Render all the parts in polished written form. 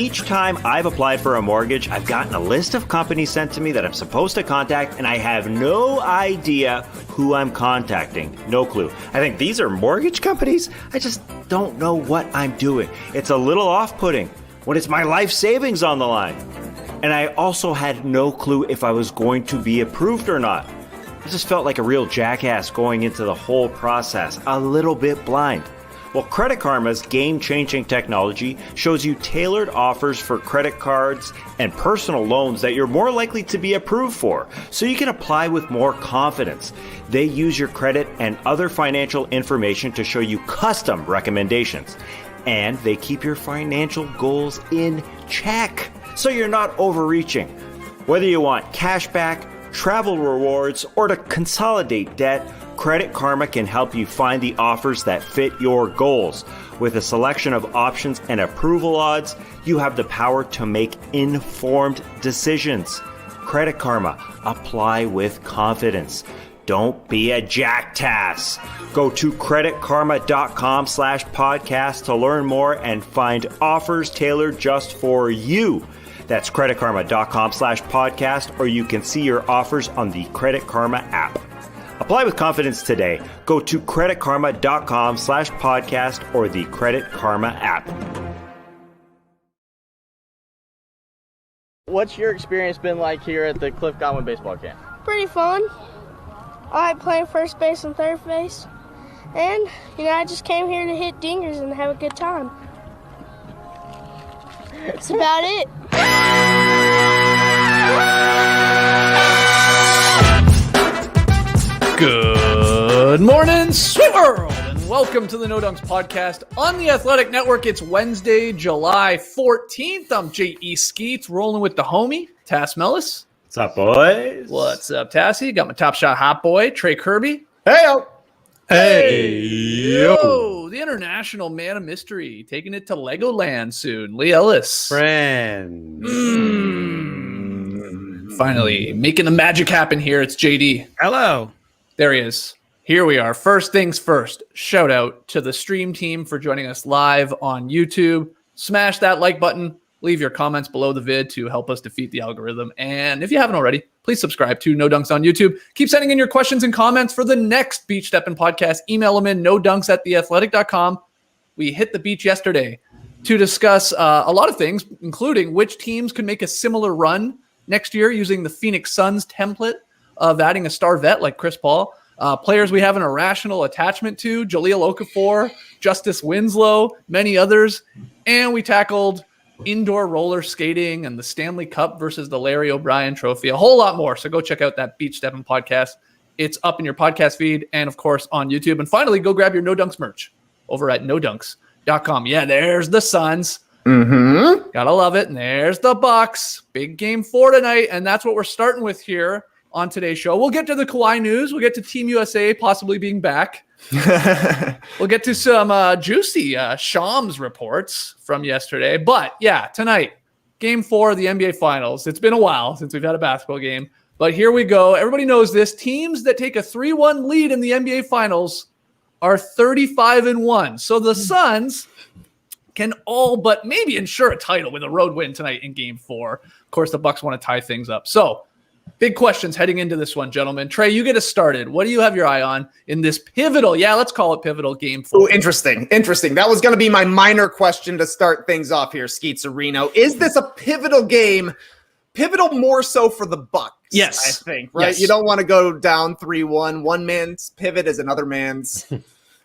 each time I've applied for a mortgage, I've gotten a list of companies sent to me that I'm supposed to contact, and I have no idea who I'm contacting. No clue. I think these are mortgage companies? I just don't know what I'm doing. It's a little off-putting when it's my life savings on the line. And I also had no clue if I was going to be approved or not. I just felt like a real jackass going into the whole process, a little bit blind. Well, Credit Karma's game-changing technology shows you tailored offers for credit cards and personal loans that you're more likely to be approved for, so you can apply with more confidence. They use your credit and other financial information to show you custom recommendations. And they keep your financial goals in check, so you're not overreaching. Whether you want cash back, travel rewards, or to consolidate debt, Credit Karma can help you find the offers that fit your goals. With a selection of options and approval odds, you have the power to make informed decisions. Credit Karma. Apply with confidence. Don't be a jacktass. Go to creditkarma.com/podcast to learn more and find offers tailored just for you. That's creditkarma.com/podcast, or you can see your offers on the Credit Karma app. Apply with confidence today. Go to creditkarma.com/podcast or the Credit Karma app. What's your experience been like here at the Cliff Godwin baseball camp? Pretty fun. I like playing first base and third base. And, I just came here to hit dingers and have a good time. That's about it. Good morning, sweet world, and welcome to the No Dunks podcast on the Athletic Network. It's Wednesday, July 14th. I'm J.E. Skeets, rolling with the homie, Tass Mellis. What's up, boys? What's up, Tassy? Got my top shot hot boy, Trey Kirby. Hey-o! Yo, the international man of mystery, taking it to Legoland soon, Leigh Ellis. Friends. Finally, making the magic happen here. It's JD. Hello. There he is. Here we are. First things first, shout out to the stream team for joining us live on YouTube. Smash that like button. Leave your comments below the vid to help us defeat the algorithm. And if you haven't already, please subscribe to No Dunks on YouTube. Keep sending in your questions and comments for the next Beach Steppin' podcast. Email them in nodunks@theathletic.com. We hit the beach yesterday to discuss a lot of things, including which teams could make a similar run next year using the Phoenix Suns template of adding a star vet like Chris Paul. Players we have an irrational attachment to, Jahlil Okafor, Justice Winslow, many others. And we tackled indoor roller skating and the Stanley Cup versus the Larry O'Brien Trophy, a whole lot more. So go check out that Beach Steppin' podcast. It's up in your podcast feed and, of course, on YouTube. And finally, go grab your No Dunks merch over at nodunks.com. Yeah, there's the Suns. Gotta love it. And there's the Bucks. Big game 4 tonight. And that's what we're starting with here on today's show. We'll get to the Kawhi news. We'll get to Team USA possibly being back. We'll get to some juicy Shams reports from yesterday. But yeah, tonight, game 4 of the NBA Finals. It's been a while since we've had a basketball game, but here we go. Everybody knows this. Teams that take a 3-1 lead in the NBA Finals are 35-1. So the Suns can all but maybe ensure a title with a road win tonight in game 4. Of course, the Bucks want to tie things up. So big questions heading into this one, gentlemen. Trey, you get us started. What do you have your eye on in this pivotal, let's call it pivotal game 4? Oh, interesting. That was going to be my minor question to start things off here, Skeets Areno. Is this a pivotal game? Pivotal more so for the Bucks, yes, I think, right? Yes. You don't want to go down 3-1. One man's pivot is another man's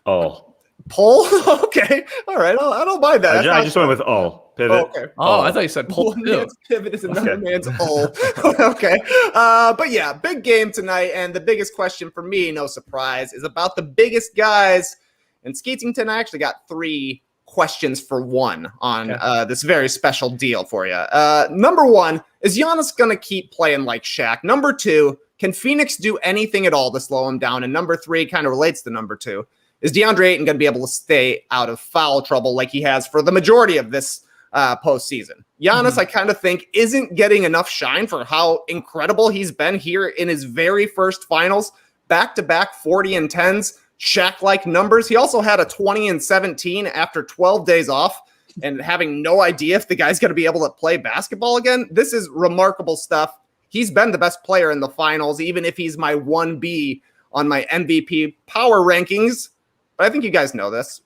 pull. Okay. All right. I don't mind that. I just went with pivot. Oh, okay. I thought you said pull. One man's pivot is another man's pull. Okay. But yeah, big game tonight. And the biggest question for me, no surprise, is about the biggest guys. And Skeetington, I actually got 3 questions for one on this very special deal for you. Number 1, is Giannis going to keep playing like Shaq? Number 2, can Phoenix do anything at all to slow him down? And number 3 kind of relates to number 2. Is DeAndre Ayton going to be able to stay out of foul trouble like he has for the majority of this postseason? Giannis, I kind of think, isn't getting enough shine for how incredible he's been here in his very first finals. Back-to-back 40 and 10s, Shaq-like numbers. He also had a 20 and 17 after 12 days off. and having no idea if the guy's going to be able to play basketball again. This is remarkable stuff. He's been the best player in the finals, even if he's my 1B on my MVP power rankings. But I think you guys know this.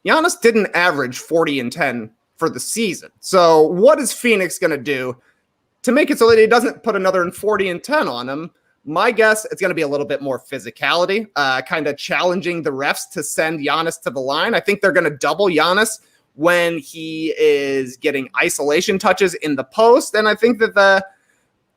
Giannis didn't average 40 and 10 for the season. So what is Phoenix going to do to make it so that he doesn't put another 40 and 10 on him? My guess, it's going to be a little bit more physicality, kind of challenging the refs to send Giannis to the line. I think they're going to double Giannis when he is getting isolation touches in the post. And I think that the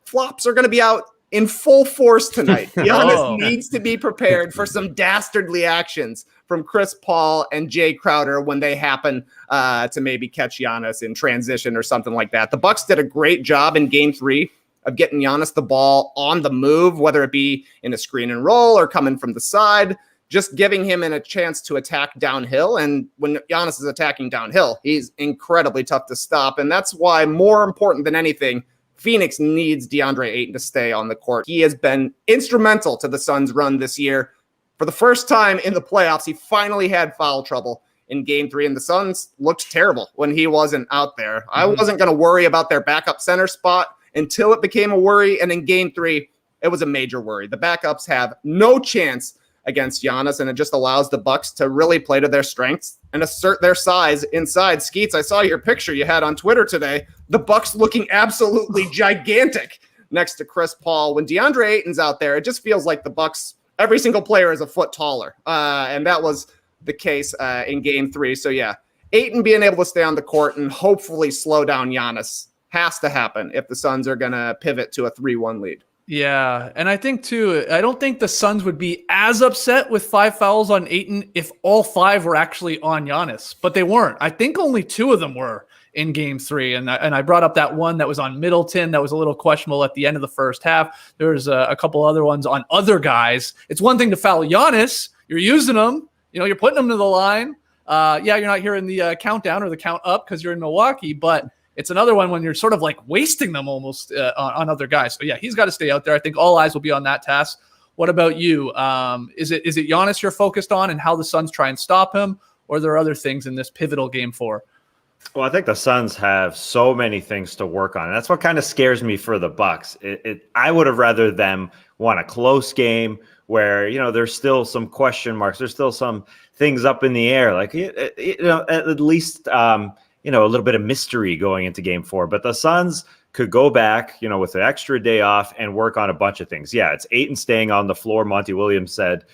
flops are going to be out in full force tonight. Giannis needs to be prepared for some dastardly actions from Chris Paul and Jay Crowder when they happen to maybe catch Giannis in transition or something like that. The Bucks did a great job in Game 3 of getting Giannis the ball on the move, whether it be in a screen and roll or coming from the side, just giving him a chance to attack downhill. And when Giannis is attacking downhill, he's incredibly tough to stop. And that's why, more important than anything, Phoenix needs DeAndre Ayton to stay on the court. He has been instrumental to the Suns' run this year. For the first time in the playoffs, he finally had foul trouble in Game 3, and the Suns looked terrible when he wasn't out there. I wasn't going to worry about their backup center spot until it became a worry, and in Game 3, it was a major worry. The backups have no chance against Giannis, and it just allows the Bucks to really play to their strengths and assert their size inside. Skeets, I saw your picture you had on Twitter today. The Bucks looking absolutely gigantic next to Chris Paul. When DeAndre Ayton's out there, it just feels like the Bucks, every single player is a foot taller, and that was the case in Game 3. So, yeah, Ayton being able to stay on the court and hopefully slow down Giannis has to happen if the Suns are going to pivot to a 3-1 lead. Yeah, and I think, too, I don't think the Suns would be as upset with 5 fouls on Ayton if all 5 were actually on Giannis, but they weren't. I think only 2 of them were in Game 3, and I brought up that one that was on Middleton that was a little questionable at the end of the first half. There was a couple other ones on other guys. It's one thing to foul Giannis. You're using them. You're putting them to the line. You're not hearing the countdown or the count up because you're in Milwaukee, but it's another one when you're sort of like wasting them almost on other guys. So, yeah, he's got to stay out there. I think all eyes will be on that task. What about you? Is it Giannis you're focused on and how the Suns try and stop him, or are there other things in this pivotal Game 4? Well, I think the Suns have so many things to work on. And that's what kind of scares me for the Bucks. I would have rather them won a close game where, there's still some question marks. There's still some things up in the air. Like, at least, a little bit of mystery going into Game 4. But the Suns could go back, with an extra day off and work on a bunch of things. Yeah, it's Ayton staying on the floor. Monty Williams said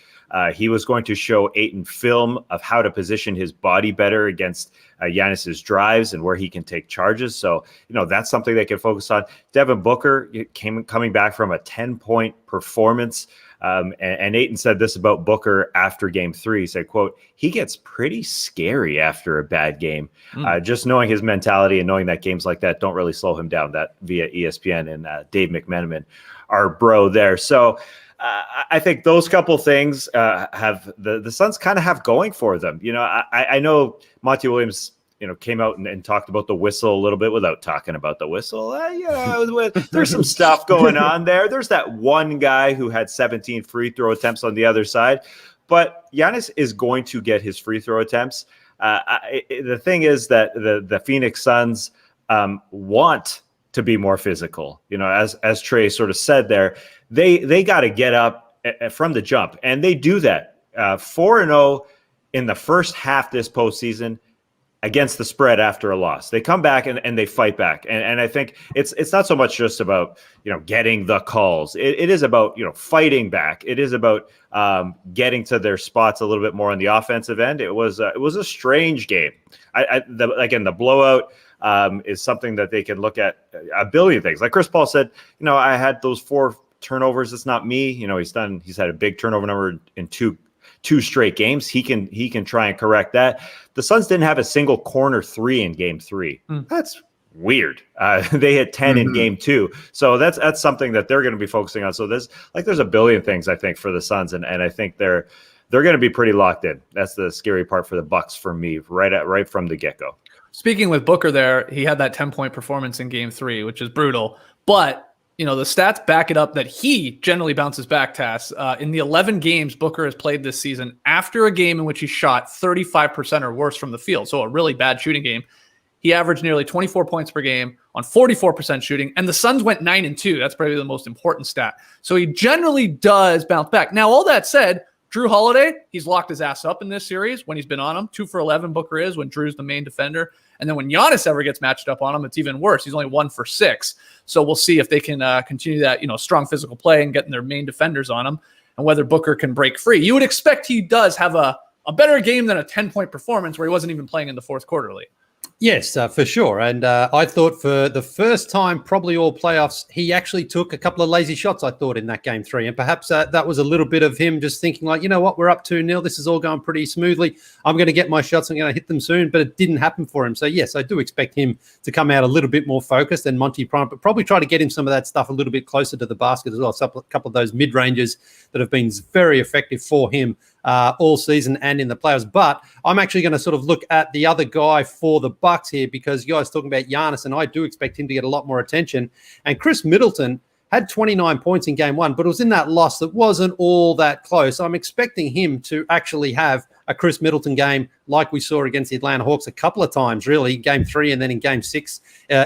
he was going to show Ayton film of how to position his body better against Giannis's drives and where he can take charges. So, that's something they can focus on. Devin Booker coming back from a 10-point performance. And Ayton said this about Booker after Game 3. He said, quote, he gets pretty scary after a bad game. Just knowing his mentality and knowing that games like that don't really slow him down. That via ESPN and Dave McMenamin, our bro there. So I think those couple things have the Suns kind of have going for them. I know Monty Williams, came out and talked about the whistle a little bit without talking about the whistle. There's some stuff going on there. There's that one guy who had 17 free throw attempts on the other side, but Giannis is going to get his free throw attempts. The thing is that the Phoenix Suns want to be more physical. As Trey sort of said there, they got to get up from the jump, and they do that. 4-0 in the first half this postseason against the spread after a loss. They come back and they fight back. And I think it's not so much just about, getting the calls. It is about, fighting back. It is about getting to their spots a little bit more on the offensive end. It was a strange game. The blowout is something that they can look at a billion things. Like Chris Paul said, I had those 4 turnovers. It's not me. He's had a big turnover number in two straight games. He can try and correct that. The Suns didn't have a single corner 3 in Game 3. That's weird. They hit 10 in Game 2. So that's something that they're going to be focusing on. So there's a billion things I think for the Suns, and I think they're going to be pretty locked in. That's the scary part for the Bucks for me, right from the get-go. Speaking with Booker there, he had that 10-point performance in Game 3, which is brutal. But the stats back it up that he generally bounces back, Tass. In the 11 games Booker has played this season, after a game in which he shot 35% or worse from the field, so a really bad shooting game, he averaged nearly 24 points per game on 44% shooting, and the Suns went 9-2. That's probably the most important stat. So he generally does bounce back. Now, all that said, Drew Holiday, he's locked his ass up in this series when he's been on him. 2 for 11 Booker is when Drew's the main defender. And then when Giannis ever gets matched up on him, it's even worse. He's only 1 for 6. So we'll see if they can continue that, strong physical play and getting their main defenders on him, and whether Booker can break free. You would expect he does have a better game than a 10-point performance where he wasn't even playing in the fourth quarter, Leigh. Yes, for sure. And I thought for the first time, probably all playoffs, he actually took a couple of lazy shots, I thought, in that game 3. And perhaps that was a little bit of him just thinking like, you know what, we're up 2-0. This is all going pretty smoothly. I'm going to get my shots. I'm going to hit them soon. But it didn't happen for him. So, yes, I do expect him to come out a little bit more focused than Monty Prime, but probably try to get him some of that stuff a little bit closer to the basket as well. So a couple of those mid-ranges that have been very effective for him all season and in the playoffs. But I'm actually going to sort of look at the other guy for the Bucks here, because you guys talking about Giannis, and I do expect him to get a lot more attention. And Khris Middleton had 29 points in game 1, but it was in that loss that wasn't all that close. I'm expecting him to actually have a Khris Middleton game like we saw against the Atlanta Hawks a couple of times, really, game 3 and then in game 6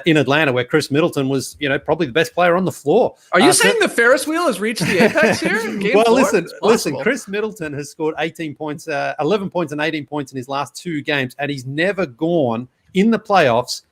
in Atlanta, where Khris Middleton was, probably the best player on the floor. Are you saying the Ferris wheel has reached the apex here? Well, listen, Khris Middleton has scored 18 points, 11 points and 18 points in his last 2 games, and he's never gone in the playoffs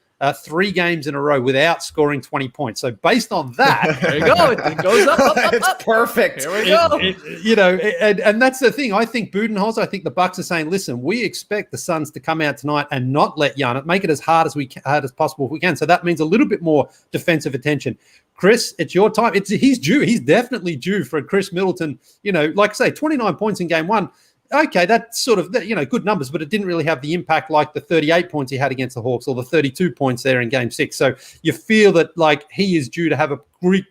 3 games in a row without scoring 20 points. So based on that, there you go. It goes up. It's perfect. Here we go. And that's the thing. I think Budenholzer, I think the Bucks are saying, listen, we expect the Suns to come out tonight and not let Giannis, make it as hard as possible if we can. So that means a little bit more defensive attention. Khris, it's your time. He's due. He's definitely due for Khris Middleton. Like I say, 29 points in game 1. Okay, that's sort of, good numbers, but it didn't really have the impact like the 38 points he had against the Hawks or the 32 points there in game 6. So you feel that like he is due to have a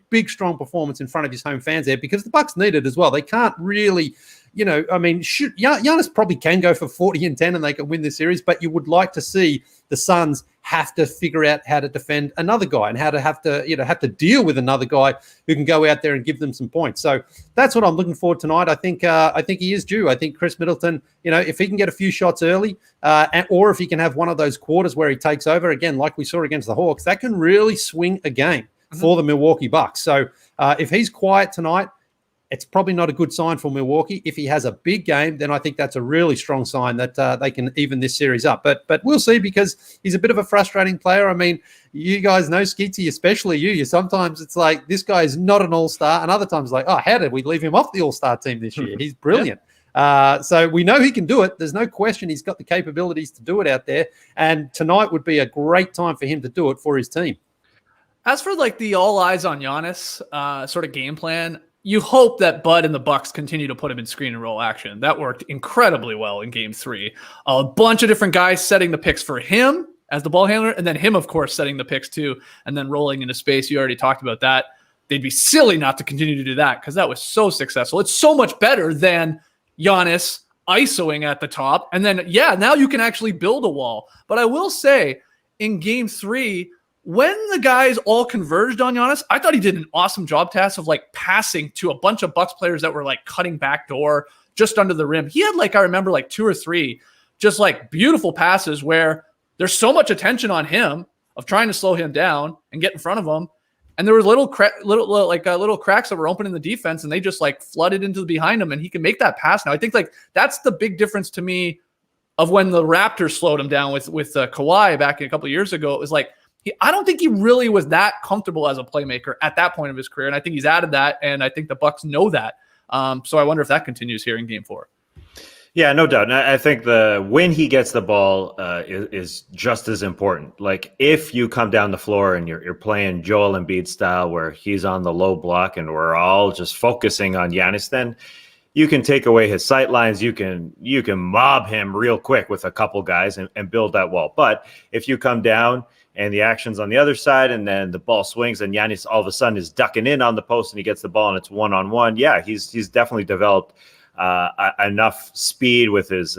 big, strong performance in front of his home fans there, because the Bucks need it as well. They can't really, Giannis probably can go for 40 and 10 and they can win this series, but you would like to see the Suns have to figure out how to defend another guy and how to have to deal with another guy who can go out there and give them some points. So that's what I'm looking for tonight. I think he is due. I think Khris Middleton, if he can get a few shots early, or if he can have one of those quarters where he takes over again, like we saw against the Hawks, that can really swing a game for the Milwaukee Bucks. So if he's quiet tonight, it's probably not a good sign for Milwaukee. If he has a big game, then I think that's a really strong sign that they can even this series up. But we'll see, because he's a bit of a frustrating player. I mean, you guys know, Skeetsy, especially you. Sometimes it's like, this guy is not an all-star, and other times like, oh, how did we leave him off the all-star team this year? He's brilliant. So we know he can do it. There's no question he's got the capabilities to do it out there, and tonight would be a great time for him to do it for his team. As for like the all eyes on Giannis sort of game plan, you hope that Bud and the Bucks continue to put him in screen and roll action. That worked incredibly well in game 3. A bunch of different guys setting the picks for him as the ball handler, and then him, of course, setting the picks too, and then rolling into space. You already talked about that. They'd be silly not to continue to do that, because that was so successful. It's so much better than Giannis isoing at the top. And then, now you can actually build a wall. But I will say, in game 3, when the guys all converged on Giannis, I thought he did an awesome job task of like passing to a bunch of Bucks players that were like cutting back door just under the rim. He had I remember 2 or 3 just like beautiful passes where there's so much attention on him of trying to slow him down and get in front of him. And there were little cracks that were open in the defense, and they just like flooded into behind him, and he can make that pass now. I think that's the big difference to me of when the Raptors slowed him down with Kawhi back a couple of years ago. It was like, I don't think he really was that comfortable as a playmaker at that point of his career. And I think he's added that. And I think the Bucks know that. So I wonder if that continues here in game 4. Yeah, no doubt. And I think when he gets the ball is just as important. Like if you come down the floor and you're playing Joel Embiid style where he's on the low block and we're all just focusing on Giannis, then you can take away his sight lines. You can mob him real quick with a couple guys and build that wall. But if you come down and the action's on the other side, and then the ball swings, and Giannis all of a sudden is ducking in on the post, and he gets the ball, and it's one-on-one. Yeah, he's definitely developed enough speed with his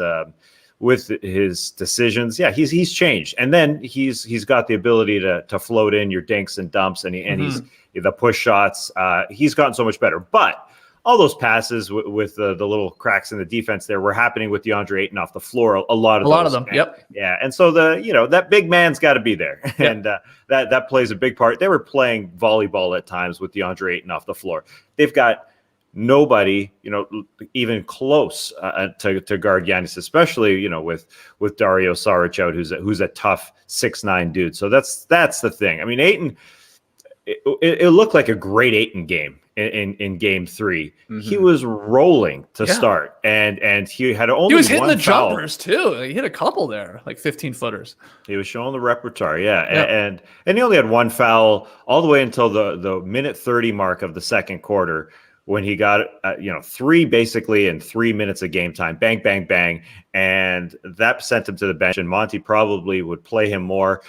decisions. Yeah, he's changed, and then he's got the ability to float in your dinks and dumps, and he's the push shots. He's gotten so much better, but all those passes with the little cracks in the defense there were happening with DeAndre Ayton off the floor. A lot of them. And, yep. Yeah. And so that big man's got to be there. Yep. And that plays a big part. They were playing volleyball at times with DeAndre Ayton off the floor. They've got nobody, even close to guard Giannis, especially, with Dario Saric out, who's a tough 6'9" dude. So that's the thing. I mean, Ayton, it looked like a great Ayton game in game 3. Mm-hmm. He was rolling to start, and he had only he was hitting one the foul. Jumpers too. He hit a couple there, like 15-footers. He was showing the repertoire, and he only had one foul all the way until the minute 30 mark of the second quarter, when he got 3 basically in 3 minutes of game time. Bang, bang, bang, and that sent him to the bench. And Monty probably would play him more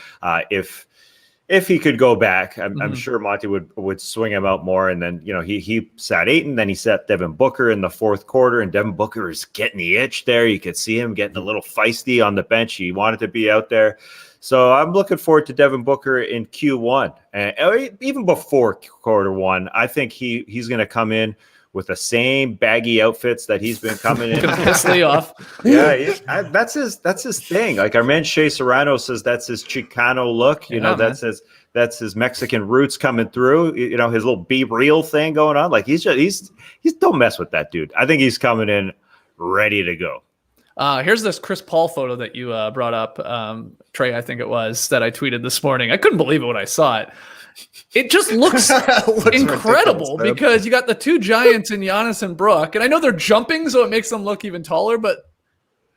if he could go back. I'm sure Monty would swing him out more. And then, he sat Ayton, then he sat Devin Booker in the fourth quarter, and Devin Booker is getting the itch there. You could see him getting a little feisty on the bench. He wanted to be out there. So I'm looking forward to Devin Booker in Q1. And even before quarter 1, I think he's going to come in with the same baggy outfits that he's been coming in. Piss Leigh off. Yeah, that's his thing. Like our man Shea Serrano says, that's his Chicano look. That's his Mexican roots coming through. His little be real thing going on. Like he's don't mess with that dude. I think he's coming in ready to go. Here's this Chris Paul photo that you brought up, Trey, I think it was, that I tweeted this morning. I couldn't believe it when I saw it. It just looks incredible because you got the two giants in Giannis and Brook, and I know they're jumping, so it makes them look even taller, but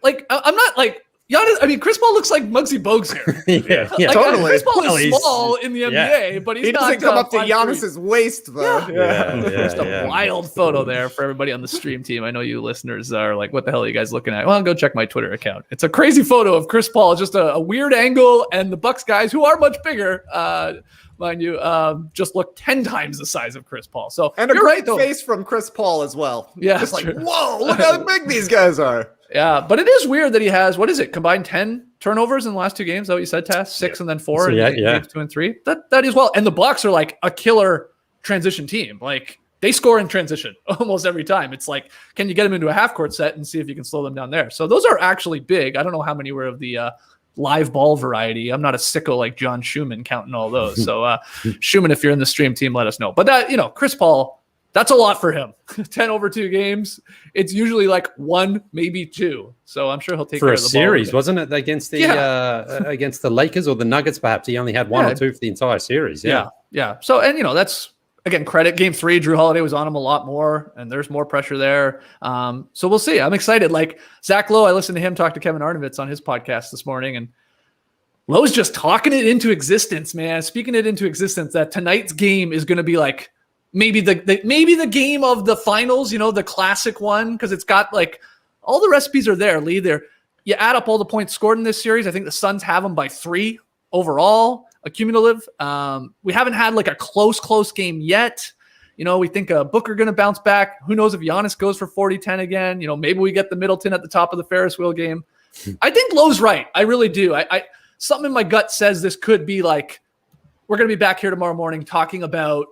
I'm not like Giannis. I mean, Chris Paul looks like Muggsy Bogues here. Totally. Chris Paul is small in the NBA, but he doesn't come up to Giannis's waist, though. Just a wild photo there for everybody on the stream team. I know you listeners are like, what the hell are you guys looking at? Well, go check my Twitter account. It's a crazy photo of Chris Paul, just a weird angle, and the Bucks guys, who are much bigger, mind you, just look 10 times the size of Chris Paul. So and a great face from Chris Paul as well. Yeah, just like, whoa, look how big these guys are. Yeah, but it is weird that he has, what is it, combined 10 turnovers in the last 2 games? Is that what you said, Tass? 6 and then 4 in games 2 and 3. That is well. And the Bucks are like a killer transition team. Like they score in transition almost every time. It's like, can you get them into a half court set and see if you can slow them down there? So those are actually big. I don't know how many were of the live ball variety. I'm not a sicko like John Schumann counting all those. So Schumann, if you're in the stream team, let us know. But that, Chris Paul, that's a lot for him. 10 over 2 games. It's usually like 1, maybe 2. So I'm sure he'll take care of the series, ball. Wasn't it, against the against the Lakers or the Nuggets? Perhaps he only had 1 or 2 for the entire series. Yeah. So, and that's again credit. Game 3, Drew Holiday was on him a lot more, and there's more pressure there. So we'll see. I'm excited. Like Zach Lowe, I listened to him talk to Kevin Arnovitz on his podcast this morning, and Lowe's just talking it into existence, man. Speaking it into existence that tonight's game is going to be like maybe the game of the finals, the classic one, because it's got like all the recipes are there, Leigh. There, you add up all the points scored in this series. I think the Suns have them by 3 overall, cumulative. We haven't had like a close game yet. We think Booker going to bounce back. Who knows if Giannis goes for 40-10 again? Maybe we get the Middleton at the top of the Ferris wheel game. I think Lowe's right. I really do. I something in my gut says this could be like we're going to be back here tomorrow morning talking about,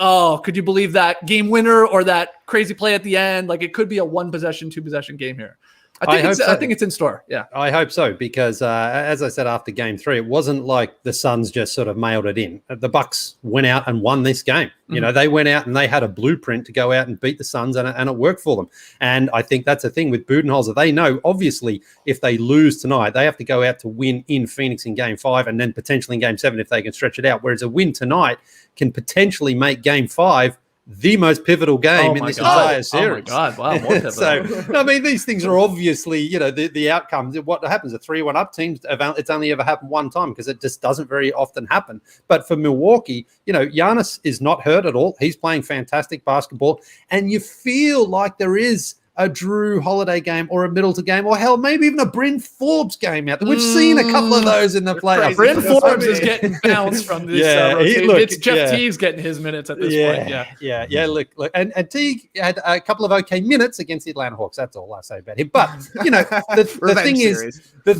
oh, could you believe that game winner or that crazy play at the end? Like it could be a 1-possession, 2-possession game here. I think it's in store. Yeah, I hope so because as I said after game 3, it wasn't like the Suns just sort of mailed it in. The Bucks went out and won this game. Mm-hmm. They went out and they had a blueprint to go out and beat the Suns, and it worked for them. And I think that's the thing with Budenholzer. They know obviously if they lose tonight, they have to go out to win in Phoenix in game 5 and then potentially in game 7 if they can stretch it out. Whereas a win tonight can potentially make game 5 the most pivotal game in this entire series. Oh my God! Wow, more pivotal. So, I mean, these things are obviously, the outcomes. What happens? A 3-1 up team, it's only ever happened one time because it just doesn't very often happen. But for Milwaukee, Giannis is not hurt at all. He's playing fantastic basketball, and you feel like there is a Drew Holiday game or a Middleton game, or hell, maybe even a Bryn Forbes game out there. We've seen a couple of those in the playoffs. Bryn Forbes is getting bounced from this. It's Jeff Teague's getting his minutes at this point. Yeah. Look, and Teague had a couple of okay minutes against the Atlanta Hawks. That's all I say about him. But the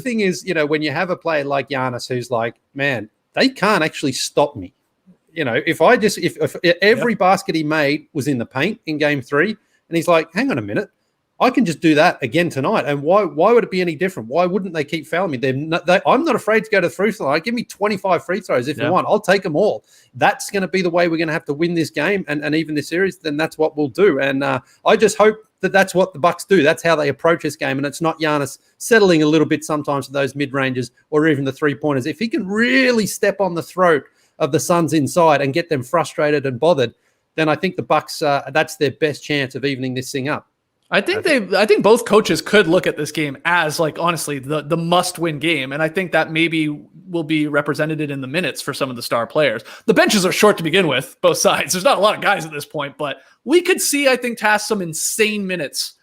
thing is, when you have a player like Giannis who's like, man, they can't actually stop me. if every basket he made was in the paint in game 3, and he's like, hang on a minute, I can just do that again tonight. And why would it be any different? Why wouldn't they keep fouling me? I'm not afraid to go to the free throw line. Give me 25 free throws if you want. I'll take them all. That's going to be the way we're going to have to win this game and even this series. Then that's what we'll do. And I just hope that that's what the Bucks do. That's how they approach this game. And it's not Giannis settling a little bit sometimes to those mid-ranges or even the three-pointers. If he can really step on the throat of the Suns inside and get them frustrated and bothered, then I think the Bucks, that's their best chance of evening this thing up. I think both coaches could look at this game as, like, honestly, the must-win game, and I think that maybe will be represented in the minutes for some of the star players. The benches are short to begin with, both sides. There's not a lot of guys at this point, but we could see, I think, Tass, some insane minutes.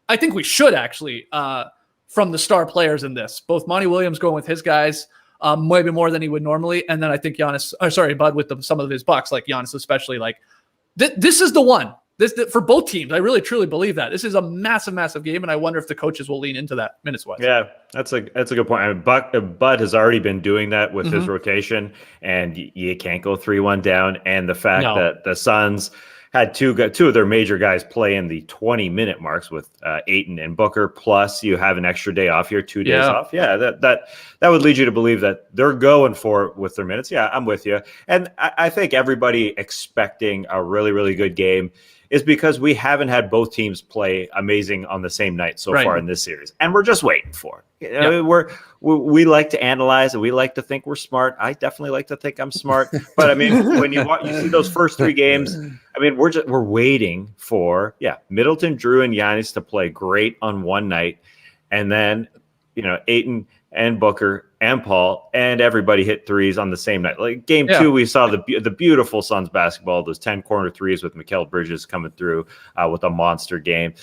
I think we should actually from the star players in this. Both Monty Williams going with his guys, maybe more than he would normally, and then I think Bud with some of his Bucks, like Giannis especially. Like this is the one. For both teams, I really truly believe that this is a massive, massive game, and I wonder if the coaches will lean into that minutes wise. Yeah, that's a good point. I mean, Bud has already been doing that with his rotation, and you can't go 3-1 down. And the fact that the Suns had two of their major guys play in the 20-minute marks with Ayton and Booker, plus you have an extra day off here, 2 days off. Yeah, that would lead you to believe that they're going for it with their minutes. Yeah, I'm with you. And I think everybody expecting a really, really good game is because we haven't had both teams play amazing on the same night so far in this series. And we're just waiting for it. We like to analyze and we like to think we're smart. I definitely like to think I'm smart. But I mean, when you see those first 3 games, I mean, we're waiting for, Middleton, Drew, and Giannis to play great on one night. And then, Ayton and Booker and Paul and everybody hit threes on the same night. Like game 2, we saw the beautiful Suns basketball, those 10 corner threes with Mikal Bridges coming through with a monster game.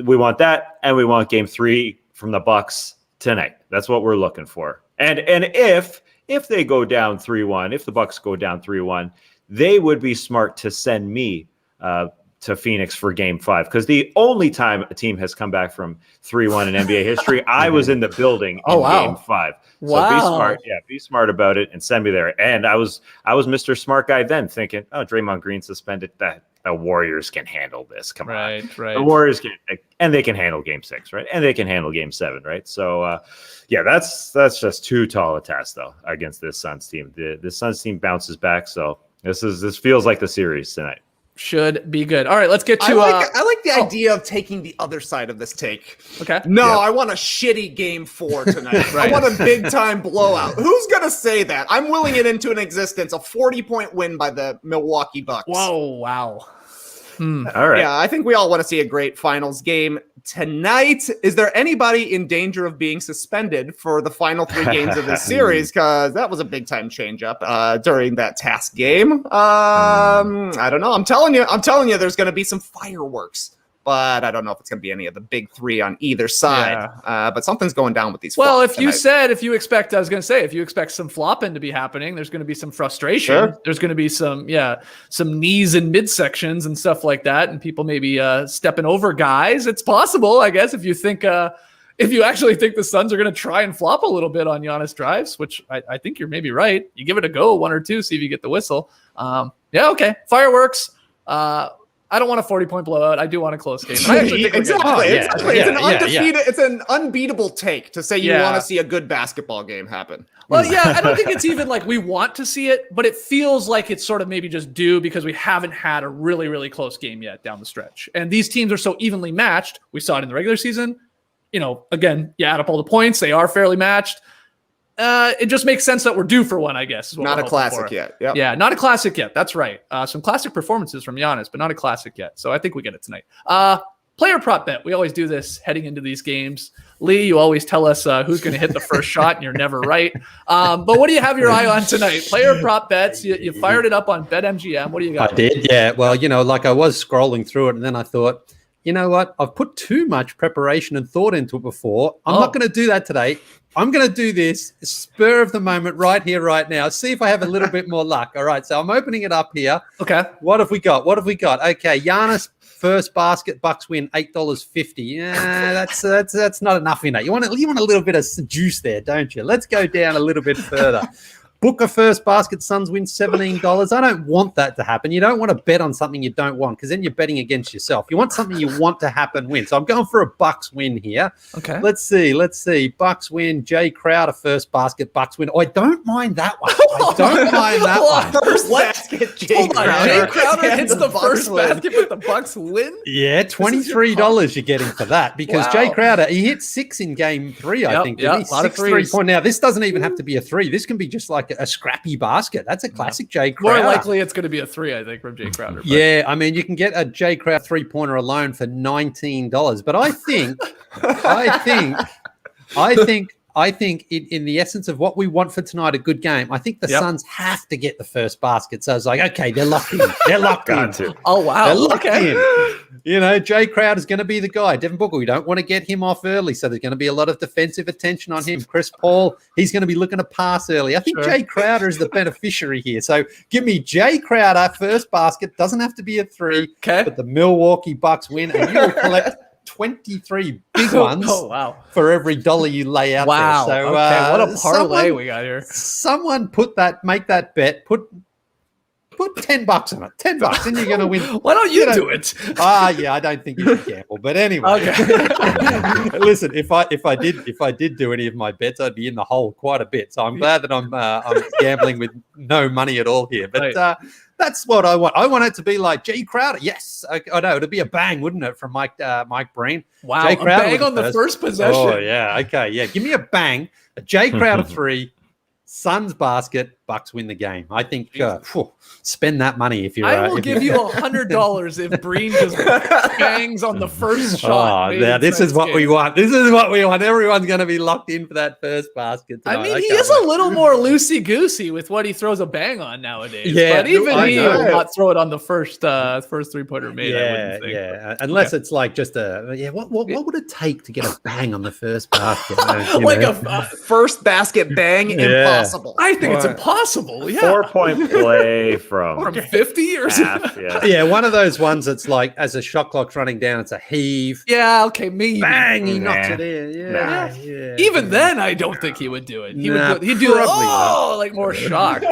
We want that, and we want game 3 from the Bucks tonight. That's what we're looking for. And if they go down 3-1, if the Bucks go down 3-1, they would be smart to send me to Phoenix for game 5, because the only time a team has come back from 3-1 in NBA history, I was in the building in game 5. So be smart. Yeah, be smart about it and send me there. And I was Mr. Smart Guy then, thinking, Draymond Green suspended, that the Warriors can handle this. Come on. Right. The Warriors can, and they can handle game 6, right? And they can handle game 7, right? So that's just too tall a task though against this Suns team. The Suns team bounces back, so this feels like the series tonight. Should be good. All right, let's get to. I like the idea of taking the other side of this take. Okay. No, I want a shitty game 4 tonight. I want a big time blowout. Who's gonna say that? I'm willing it into an existence. A 40-point win by the Milwaukee Bucks. Whoa! Wow. All right. Yeah, I think we all want to see a great finals game tonight. Is there anybody in danger of being suspended for the final 3 games of this series? Because that was a big time change up during that task game. I don't know. I'm telling you, there's going to be some fireworks. But I don't know if it's going to be any of the big 3 on either side. But something's going down with these. Well, if you expect some flopping to be happening, there's going to be some frustration. Sure. There's going to be some knees in midsections and stuff like that, and people maybe stepping over guys. It's possible, I guess, if you actually think the Suns are going to try and flop a little bit on Giannis drives, which I think you're maybe right. You give it a go, 1 or 2, see if you get the whistle. Okay, fireworks. I don't want a 40-point blowout. I do want a close game. I actually think exactly. It's an unbeatable take to say you want to see a good basketball game happen. Well, I don't think it's even like we want to see it, but it feels like it's sort of maybe just due because we haven't had a really, really close game yet down the stretch. And these teams are so evenly matched. We saw it in the regular season. Again, you add up all the points. They are fairly matched. It just makes sense that we're due for one, I guess. Not a classic yet. Yep. Yeah, not a classic yet. That's right. Some classic performances from Giannis, but not a classic yet. So I think we get it tonight. Player prop bet. We always do this heading into these games. Leigh, you always tell us who's going to hit the first shot, and you're never right. But what do you have your eye on tonight? Player prop bets. You fired it up on BetMGM. What do you got? I did, yeah. Well, I was scrolling through it, and then I thought, you know what? I've put too much preparation and thought into it before. I'm not going to do that today. I'm going to do this spur of the moment right here, right now. See if I have a little bit more luck. All right, so I'm opening it up here. Okay. What have we got? Okay, Giannis first basket, Bucks win $8.50. Yeah, that's not enough in it. You want a little bit of juice there, don't you? Let's go down a little bit further. Booker first basket, Suns win $17. I don't want that to happen. You don't want to bet on something you don't want because then you're betting against yourself. You want something you want to happen win. So I'm going for a Bucks win here. Okay. Let's see. Bucks win. Jay Crowder first basket. Bucks win. Oh, I don't mind that one. I don't mind that one. First basket, Jay Crowder. Jay Crowder hits the Bucks first win. basket, but the Bucks win. Yeah, $23 you're getting for that because Jay Crowder, he hit 6 in game 3, I think. Yeah, Didn't he? a lot of 6 threes. 3-point. Now, this doesn't even have to be a 3. This can be just like a scrappy basket. That's a classic Jay Crowder. More likely, it's going to be a 3, I think, from Jay Crowder. But. Yeah, I mean, you can get a Jay Crowder 3-pointer alone for $19. But I think in the essence of what we want for tonight, a good game, I think the Suns have to get the first basket. So it's like, okay, they're locked in. They're locked in. Oh, wow. They're locked in. You know, Jay Crowder's going to be the guy. Devin Booker, we don't want to get him off early, so there's going to be a lot of defensive attention on him. Chris Paul, he's going to be looking to pass early. I think Jay Crowder is the beneficiary here. So give me Jay Crowder, first basket. Doesn't have to be a 3, but the Milwaukee Bucks win, and you will collect 23 big ones for every dollar you lay out there. So, what a parlay we got here. Someone make that bet. Put $10 on it. $10, and you're going to win. Why don't you do it? Yeah, I don't think you should gamble. But anyway, listen. If I did do any of my bets, I'd be in the hole quite a bit. So I'm glad that I'm gambling with no money at all here. But that's what I want. I want it to be like Jay Crowder. Yes, I know it'd be a bang, wouldn't it, from Mike Breen? Wow, Jay Crowder a bang on the first possession. Oh yeah, okay, yeah. Give me a bang. A Jay Crowder 3. Suns basket, Bucks win the game. I think spend that money if you're. I will give you $100 if Breen just bangs on the first shot. Oh, now this is what we want. This is what we want. Everyone's going to be locked in for that first basket tonight. I mean, he is a little more loosey-goosey with what he throws a bang on nowadays. Yeah, but even he will not throw it on the first 3-pointer made. I wouldn't think. Yeah. Unless it's like just what would it take to get a bang on the first basket? Like a first basket bang, impossible. I think it's impossible. Yeah, 4-point play from 50 or half. Yeah, one of those ones that's like as the shot clock's running down, it's a heave. Yeah, okay, maybe. Bang, he knocks it in. Yeah. Even then, I don't think he would do it. He'd do like more shocked.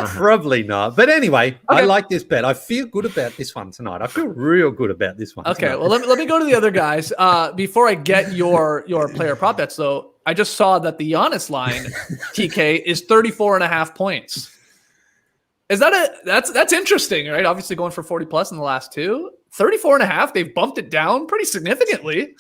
Probably not. But anyway, I like this bet. I feel good about this one tonight. I feel real good about this one. Okay, well, let me go to the other guys. Before I get your player prop bets, though, I just saw that the Giannis line, TK, is 34.5 points. Is that that's interesting, right? Obviously going for 40 plus in the last 2. 34.5, they've bumped it down pretty significantly.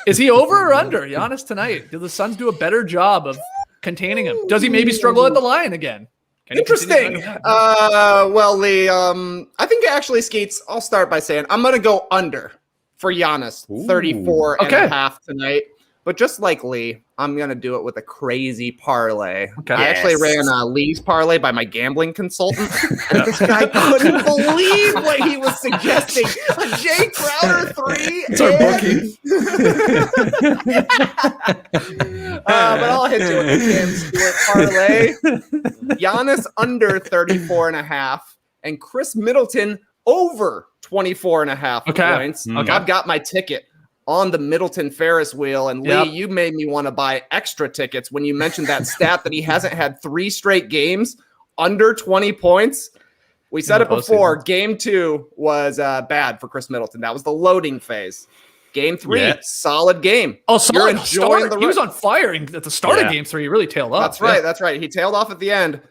Is he over or under Giannis tonight? Do the Suns do a better job of containing him? Does he maybe struggle at the line again? Interesting. Well, Leigh, I think actually, Skeets, I'll start by saying I'm going to go under for Giannis, 34 and a half tonight. But just like Leigh, I'm going to do it with a crazy parlay. Okay. I actually ran Leigh's parlay by my gambling consultant. And this guy couldn't believe what he was suggesting. A Jay Crowder 3. It's our bookie. But I'll hit you with the Cam Stewart parlay. Giannis under 34 and a half. And Khris Middleton over 24 and a half points. Okay. I've got my ticket on the Middleton Ferris wheel. And Leigh, you made me want to buy extra tickets when you mentioned that stat that he hasn't had 3 straight games under 20 points. We said it before. Game 2 was bad for Khris Middleton. That was the loading phase. Game 3, solid game. Oh, solid. He was on fire at the start of Game 3. He really tailed off. That's right. That's right. He tailed off at the end.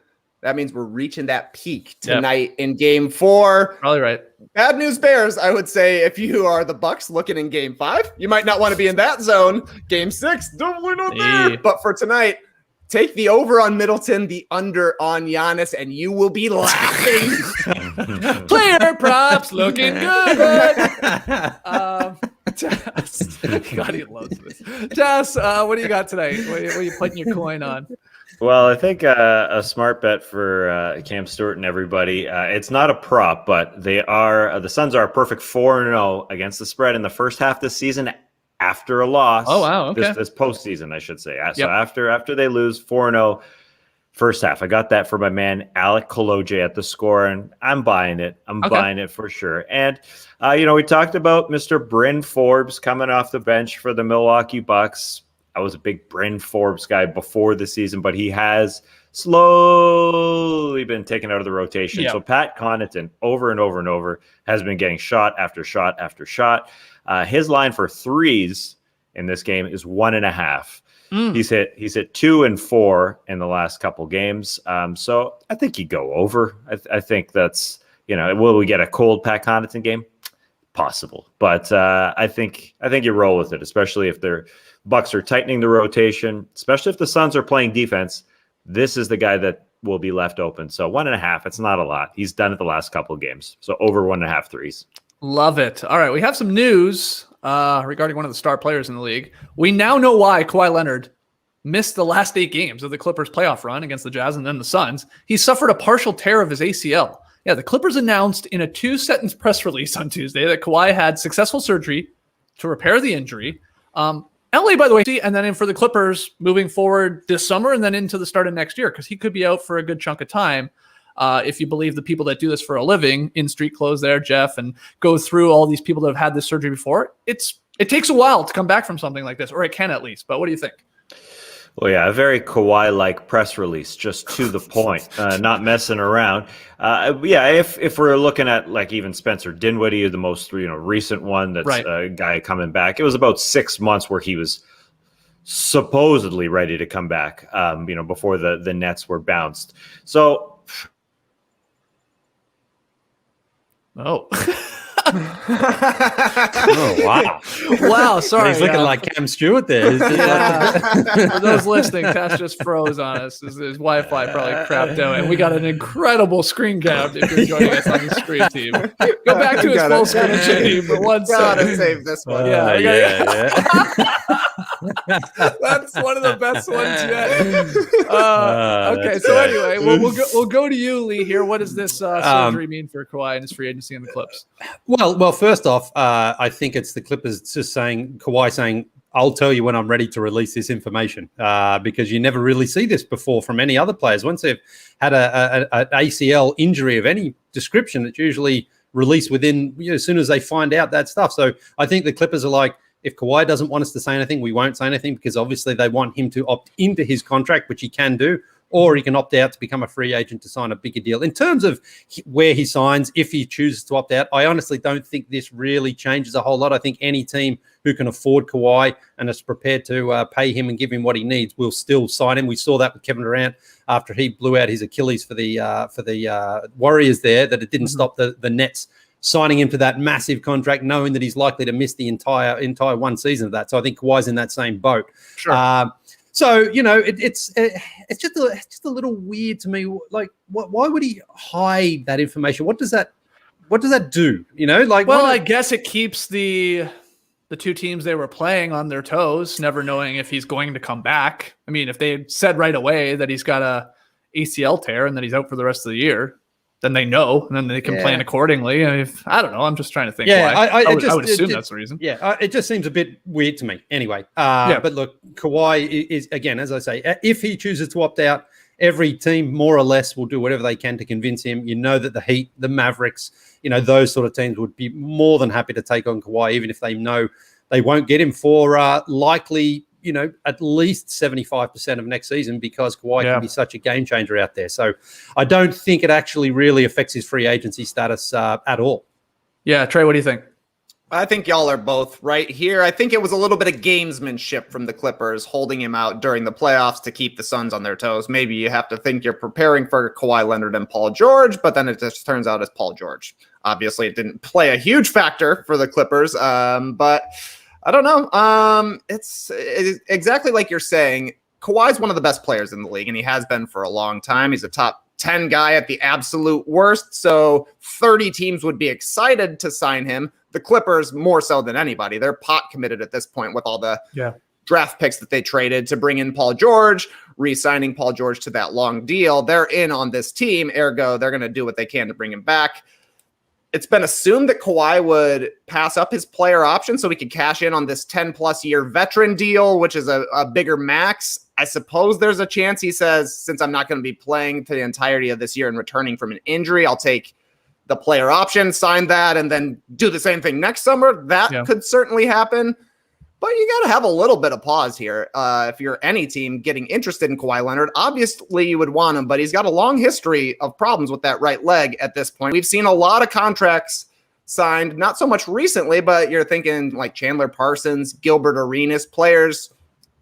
That means we're reaching that peak tonight in Game 4. Probably right. Bad news bears, I would say, if you are the Bucks looking in Game 5, you might not want to be in that zone. Game 6, definitely not there. But for tonight, take the over on Middleton, the under on Giannis, and you will be laughing. Player props looking good. Jess, God, he loves this. Jess, what do you got tonight? What are you putting your coin on? Well, I think a smart bet for Cam Stewart and everybody. It's not a prop, but they are the Suns are a perfect 4-0 against the spread in the first half this season after a loss. Oh wow, okay. This postseason, I should say. So after they lose 4-0 first half, I got that for my man Alec Koloje at the score, and I'm buying it. I'm buying it for sure. And we talked about Mr. Bryn Forbes coming off the bench for the Milwaukee Bucks. I was a big Bryn Forbes guy before the season, but he has slowly been taken out of the rotation. Yeah. So Pat Connaughton over and over and over has been getting shot after shot after shot. His line for threes in this game is 1.5. He's hit 2 and 4 in the last couple games. So I think he'd go over. I think that's, will we get a cold Pat Connaughton game? Possible, but I think you roll with it, especially if their Bucks are tightening the rotation, especially if the Suns are playing defense. This is the guy that will be left open. So 1.5, it's not a lot. He's done it the last couple of games. So over 1.5 threes. Love it. All right, we have some news regarding one of the star players in the league. We now know why Kawhi Leonard missed the last 8 games of the Clippers playoff run against the Jazz and then the Suns. He suffered a partial tear of his ACL. Yeah, the Clippers announced in a 2-sentence press release on Tuesday that Kawhi had successful surgery to repair the injury. LA, by the way, and then in for the Clippers moving forward this summer and then into the start of next year, because he could be out for a good chunk of time. If you believe the people that do this for a living in street clothes there, Jeff, and go through all these people that have had this surgery before, it takes a while to come back from something like this, or it can at least. But what do you think? Well, yeah, a very Kawhi-like press release, just to the point, not messing around. If we're looking at like even Spencer Dinwiddie, the most recent one, that's right. A guy coming back. It was about 6 months where he was supposedly ready to come back. Before the Nets were bounced. So, oh wow! Wow, sorry. He's looking like Cam Stewart there. For those listening, Tash just froze on us. His Wi-Fi probably crapped out, and we got an incredible screen cap if you're joining us on the stream team. Go back to his full screen team for 1 second. Gotta save this one. Yeah. That's one of the best ones yet. Okay, so anyway, we'll go to you, Leigh. Here, what does this surgery mean for Kawhi and his free agency in the Clips? Well, first off, I think it's the Clippers just Kawhi saying, I'll tell you when I'm ready to release this information, because you never really see this before from any other players. Once they've had an ACL injury of any description, it's usually released within, as soon as they find out that stuff. So I think the Clippers are like, if Kawhi doesn't want us to say anything, we won't say anything, because obviously they want him to opt into his contract, which he can do, or he can opt out to become a free agent to sign a bigger deal. In terms of where he signs, if he chooses to opt out, I honestly don't think this really changes a whole lot. I think any team who can afford Kawhi and is prepared to pay him and give him what he needs will still sign him. We saw that with Kevin Durant after he blew out his Achilles for the Warriors there, that it didn't stop the Nets signing him to that massive contract, knowing that he's likely to miss the entire one season of that. So I think Kawhi's in that same boat. Sure. So it's just a little weird to me. Like, why would he hide that information? What does that do? I guess it keeps the 2 teams they were playing on their toes, never knowing if he's going to come back. I mean, if they had said right away that he's got a ACL tear and that he's out for the rest of the year, then they know, and then they can plan accordingly. I don't know. I'm just trying to think. Yeah, why. I would assume that's the reason. Yeah, it just seems a bit weird to me. Anyway, but look, Kawhi is, again, as I say, if he chooses to opt out, every team more or less will do whatever they can to convince him. You know that the Heat, the Mavericks, those sort of teams would be more than happy to take on Kawhi, even if they know they won't get him for likely, at least 75% of next season, because Kawhi can be such a game changer out there. So I don't think it actually really affects his free agency status at all. Yeah, Trey, what do you think? I think y'all are both right here. I think it was a little bit of gamesmanship from the Clippers holding him out during the playoffs to keep the Suns on their toes. Maybe you have to think you're preparing for Kawhi Leonard and Paul George, but then it just turns out it's Paul George. Obviously, it didn't play a huge factor for the Clippers, but I don't know. It's exactly like you're saying. Kawhi's one of the best players in the league, and he has been for a long time. He's a top 10 guy at the absolute worst, so 30 teams would be excited to sign him. The Clippers, more so than anybody, they're pot committed at this point with all the draft picks that they traded to bring in Paul George, re-signing Paul George to that long deal. They're in on this team, ergo they're going to do what they can to bring him back. It's been assumed that Kawhi would pass up his player option so he could cash in on this 10-plus year veteran deal, which is a bigger max. I suppose there's a chance he says, since I'm not going to be playing for the entirety of this year and returning from an injury, I'll take the player option, sign that, and then do the same thing next summer. That could certainly happen. But you got to have a little bit of pause here. If you're any team getting interested in Kawhi Leonard, obviously you would want him, but he's got a long history of problems with that right leg at this point. We've seen a lot of contracts signed, not so much recently, but you're thinking like Chandler Parsons, Gilbert Arenas, players,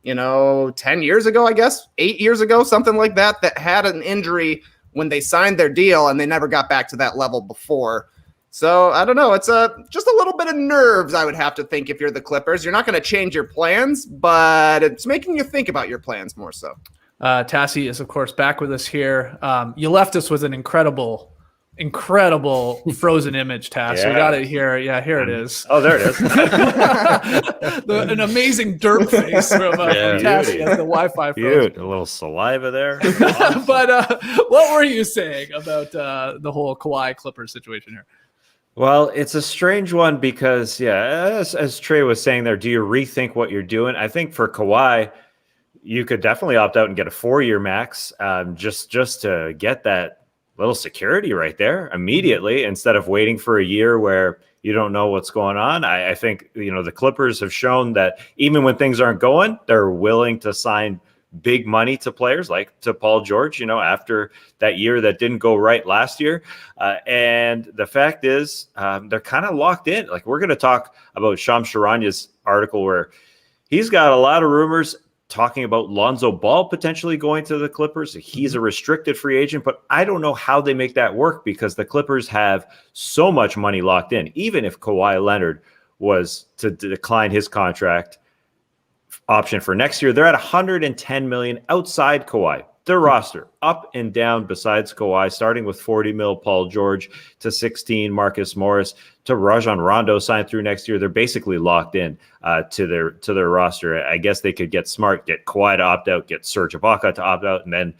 10 years ago, I guess, 8 years ago, something like that had an injury when they signed their deal and they never got back to that level before. So I don't know. It's just a little bit of nerves, I would have to think, if you're the Clippers. You're not going to change your plans, but it's making you think about your plans more so. Tassie is, of course, back with us here. You left us with an incredible frozen image, Tass. Yeah. We got it here. Yeah, here it is. Oh, there it is. An amazing derp face from Tassie as the Wi-Fi frozen. Dude, a little saliva there. But what were you saying about the whole Kawhi Clippers situation here? Well, it's a strange one because, as Trey was saying there, do you rethink what you're doing? I think for Kawhi, you could definitely opt out and get a 4-year max just to get that little security right there immediately instead of waiting for a year where you don't know what's going on. I think, the Clippers have shown that even when things aren't going, they're willing to sign big money to players like to Paul George, after that year that didn't go right last year. And the fact is, they're kind of locked in. Like, we're going to talk about Shams Charanya's article where he's got a lot of rumors talking about Lonzo Ball potentially going to the Clippers. He's a restricted free agent, but I don't know how they make that work because the Clippers have so much money locked in. Even if Kawhi Leonard was to decline his contract option for next year, they're at $110 million outside Kawhi. Their roster up and down besides Kawhi, starting with 40 mil Paul George to 16 Marcus Morris to Rajon Rondo signed through next year. They're basically locked in to their roster. I guess they could get smart, get Kawhi to opt out, get Serge Ibaka to opt out, and then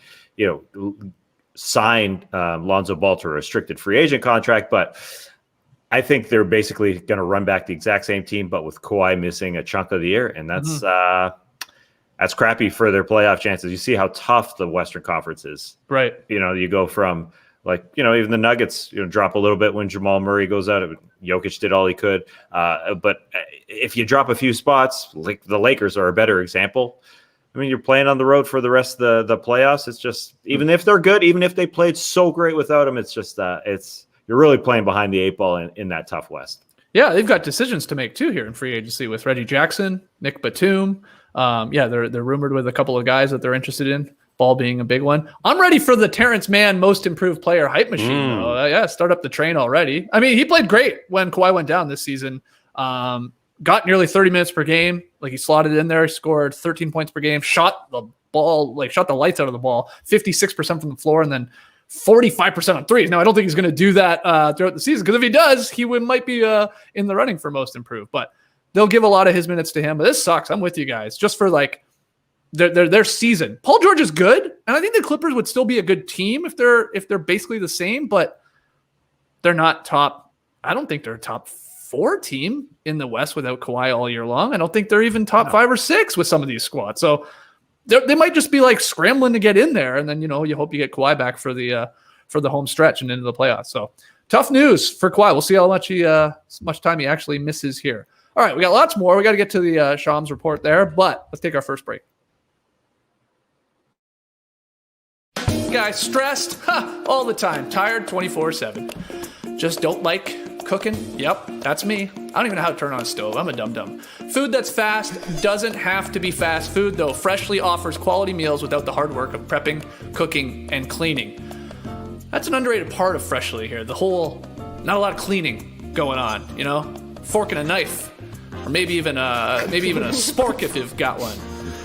sign Lonzo Ball to a restricted free agent contract. But I think they're basically going to run back the exact same team, but with Kawhi missing a chunk of the year, and that's crappy for their playoff chances. You see how tough the Western Conference is. Right. You go from even the Nuggets, drop a little bit when Jamal Murray goes out. Jokic did all he could. But if you drop a few spots, like the Lakers are a better example. I mean, you're playing on the road for the rest of the playoffs. It's just, even if they're good, even if they played so great without him, it's just, you're really playing behind the 8 ball in that tough West. Yeah, they've got decisions to make too here in free agency with Reggie Jackson, Nick Batum. They're rumored with a couple of guys that they're interested in, Ball being a big one. I'm ready for the Terrence Mann most improved player hype machine. Start up the train already. I mean, he played great when Kawhi went down this season. Got nearly 30 minutes per game. Like, he slotted in there, scored 13 points per game, shot the lights out of the ball, 56% from the floor, and then 45% on threes. Now, I don't think he's going to do that throughout the season, because if he does, he might be in the running for most improved. But they'll give a lot of his minutes to him. But this sucks. I'm with you guys. Just for their season. Paul George is good, and I think the Clippers would still be a good team if they're basically the same, but they're not top. I don't think they're a top 4 team in the West without Kawhi all year long. I don't think they're even top 5 or 6 with some of these squads. So they might just be scrambling to get in there, and then you hope you get Kawhi back for the home stretch and into the playoffs. So tough news for Kawhi. We'll see how much time he actually misses here. All right, we got lots more. We got to get to the Shams report there, but let's take our first break. Guys, stressed all the time, tired 24/7. Just don't like cooking. Yep, that's me. I don't even know how to turn on a stove. I'm a dum-dum. Food that's fast doesn't have to be fast food, though. Freshly offers quality meals without the hard work of prepping, cooking, and cleaning. That's an underrated part of Freshly here. The whole, not a lot of cleaning going on, fork and a knife, or maybe even a spork if you've got one.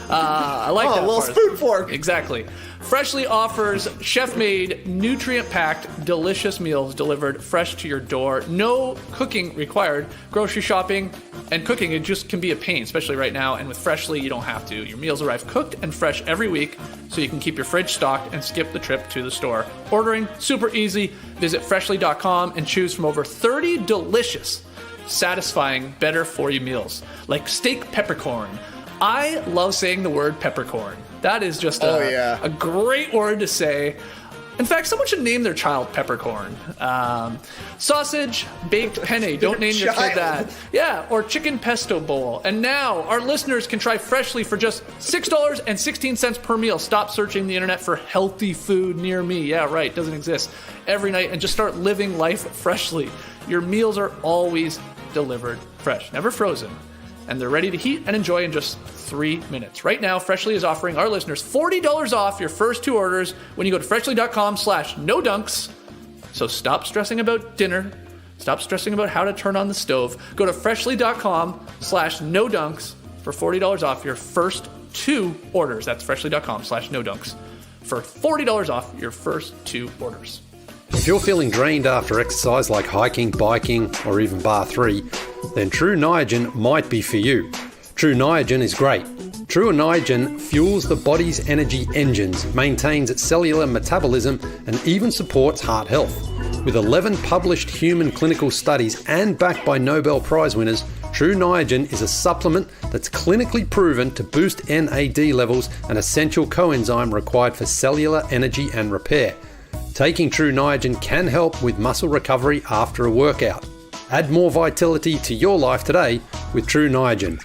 I like that. A little spoon fork. Exactly. Freshly offers chef-made, nutrient-packed, delicious meals delivered fresh to your door. No cooking required. Grocery shopping and cooking, it just can be a pain, especially right now. And with Freshly, you don't have to. Your meals arrive cooked and fresh every week, so you can keep your fridge stocked and skip the trip to the store. Ordering, super easy. Visit freshly.com and choose from over 30 delicious, satisfying, better-for-you meals, like steak peppercorn. I love saying the word peppercorn. That is just a great word to say. In fact, someone should name their child Peppercorn. Sausage, baked penne. Don't name your kid that. Yeah, or chicken pesto bowl. And now our listeners can try Freshly for just $6.16 per meal. Stop searching the internet for healthy food near me. Yeah, right. Doesn't exist. Every night, and just start living life freshly. Your meals are always delivered fresh, never frozen. And they're ready to heat and enjoy in just 3 minutes. Right now, Freshly is offering our listeners $40 off your first 2 orders when you go to freshly.com/no-dunks. So stop stressing about dinner. Stop stressing about how to turn on the stove. Go to freshly.com/no-dunks for $40 off your first 2 orders. That's freshly.com/no-dunks for $40 off your first 2 orders. If you're feeling drained after exercise like hiking, biking, or even bar 3, then True Niagen might be for you. True Niagen is great. True Niagen fuels the body's energy engines, maintains its cellular metabolism, and even supports heart health. With 11 published human clinical studies and backed by Nobel Prize winners, True Niagen is a supplement that's clinically proven to boost NAD levels, an essential coenzyme required for cellular energy and repair. Taking True Niagen can help with muscle recovery after a workout. Add more vitality to your life today with True Niagen.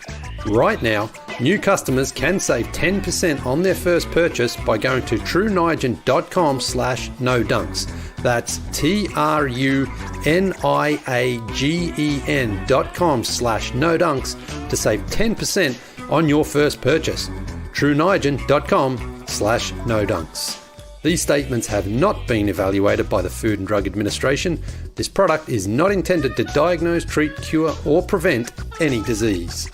Right now, new customers can save 10% on their first purchase by going to trueniagen.com/no-dunks. That's trueniagen.com/no-dunks to save 10% on your first purchase. trueniagen.com/no-dunks. These statements have not been evaluated by the Food and Drug Administration. This product is not intended to diagnose, treat, cure, or prevent any disease.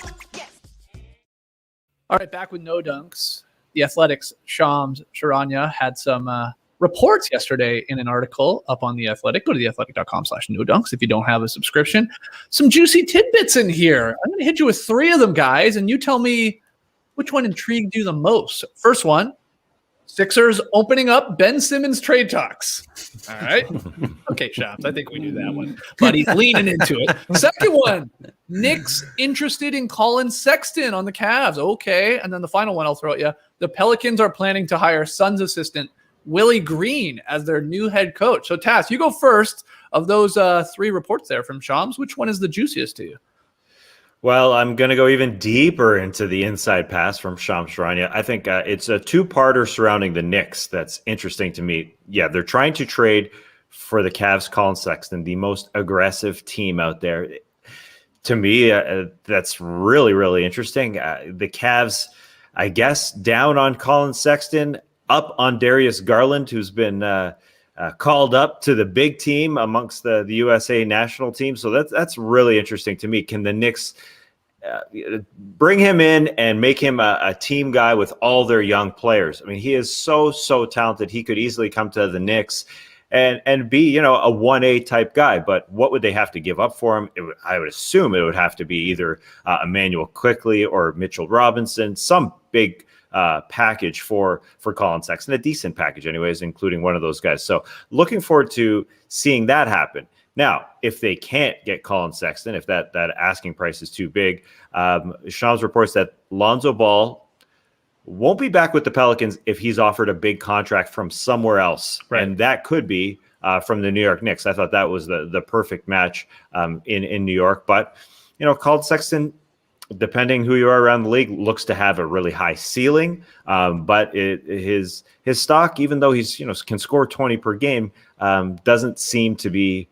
All right, back with No Dunks. The Athletics' Shams Charania had some reports yesterday in an article up on The Athletic. Go to theathletic.com/no-dunks if you don't have a subscription. Some juicy tidbits in here. I'm going to hit you with 3 of them, guys, and you tell me which one intrigued you the most. First one, Sixers opening up Ben Simmons trade talks. All right. Okay, Shams, I think we knew that one. But he's leaning into it. Second one, Knicks interested in Collin Sexton on the Cavs. Okay. And then the final one I'll throw at you. The Pelicans are planning to hire Suns assistant Willie Green as their new head coach. So, Tass, you go first of those 3 reports there from Shams. Which one is the juiciest to you? Well, I'm going to go even deeper into the inside pass from Shams Charania. I think it's a 2-parter surrounding the Knicks that's interesting to me. Yeah, they're trying to trade for the Cavs' Collin Sexton, the most aggressive team out there. To me, that's really, really interesting. The Cavs, I guess, down on Collin Sexton, up on Darius Garland, who's been called up to the big team amongst the USA national team. So that's really interesting to me. Can the Knicks bring him in and make him a team guy with all their young players? I mean, he is so talented. He could easily come to the Knicks and be, a 1A type guy. But what would they have to give up for him? I would assume it would have to be either Emmanuel Quickley or Mitchell Robinson, some big package for Collin Sexton, a decent package anyways, including one of those guys. So looking forward to seeing that happen. Now, if they can't get Collin Sexton, if that asking price is too big, Shams reports that Lonzo Ball won't be back with the Pelicans if he's offered a big contract from somewhere else. Right. And that could be from the New York Knicks. I thought that was the perfect match in New York. But, Collin Sexton, depending who you are around the league, looks to have a really high ceiling. But his stock, even though he's can score 20 per game, doesn't seem to be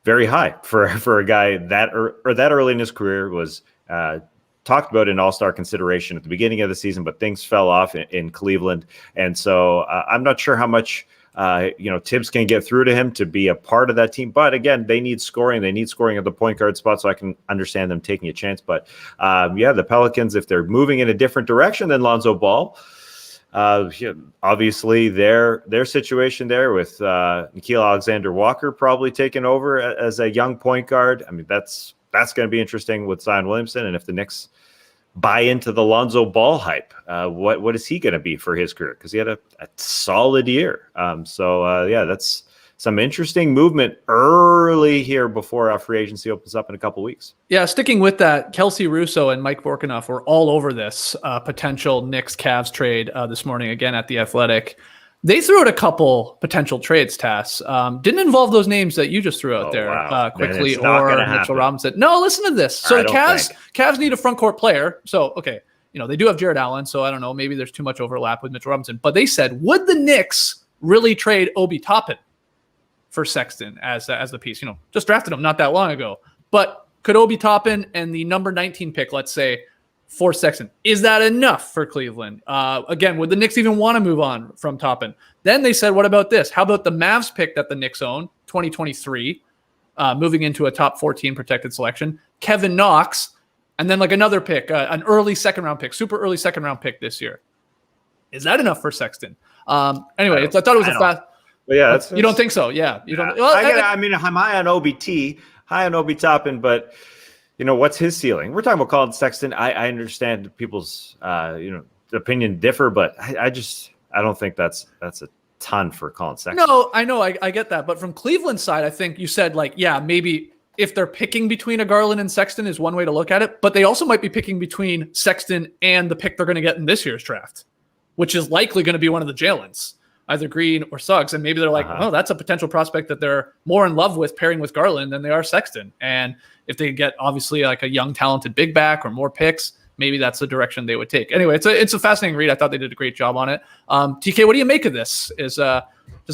very high for a guy that early in his career. Was talked about in all-star consideration at the beginning of the season, but things fell off in Cleveland. And so I'm not sure how much Tibbs can get through to him to be a part of that team. But again, they need scoring. They need scoring at the point guard spot, so I can understand them taking a chance. But the Pelicans, if they're moving in a different direction than Lonzo Ball, obviously their situation there with Nickeil Alexander-Walker probably taking over as a young point guard. I mean, that's going to be interesting with Zion Williamson. And if the Knicks buy into the Lonzo Ball hype, what is he going to be for his career? Because he had a solid year. That's some interesting movement early here before free agency opens up in a couple weeks. Yeah, sticking with that, Kelsey Russo and Mike Vorkanoff were all over this potential Knicks-Cavs trade this morning, again at The Athletic. They threw out a couple potential trades, Tass. Didn't involve those names that you just threw out quickly, or Mitchell Robinson. No, listen to this. So the Cavs need a front court player. So, okay, they do have Jared Allen, so I don't know, maybe there's too much overlap with Mitchell Robinson. But they said, would the Knicks really trade Obi Toppin for Sexton as the piece? Just drafted him not that long ago. But could Obi Toppin and the number 19 pick, let's say, for Sexton, is that enough for Cleveland? Again, would the Knicks even want to move on from Toppin? Then they said, what about this? How about the Mavs pick that the Knicks own, 2023, moving into a top 14 protected selection, Kevin Knox, and then like another pick, an early second-round pick, super early second-round pick this year. Is that enough for Sexton? Anyway, I thought it was a fast. Yeah, you don't think so? Yeah, you don't. Well, I'm high on OBT, high on Obi Toppin, but what's his ceiling? We're talking about Collin Sexton. I understand people's opinion differ, but I don't think that's a ton for Collin Sexton. No, I know, I get that, but from Cleveland's side, I think you said maybe if they're picking between a Garland and Sexton is one way to look at it, but they also might be picking between Sexton and the pick they're going to get in this year's draft, which is likely going to be one of the Jalen's, either Green or Suggs. And maybe they're like, oh, that's a potential prospect that they're more in love with pairing with Garland than they are Sexton. And if they get obviously like a young, talented big back or more picks, maybe that's the direction they would take. Anyway, it's a fascinating read. I thought they did a great job on it. TK, what do you make of this? Does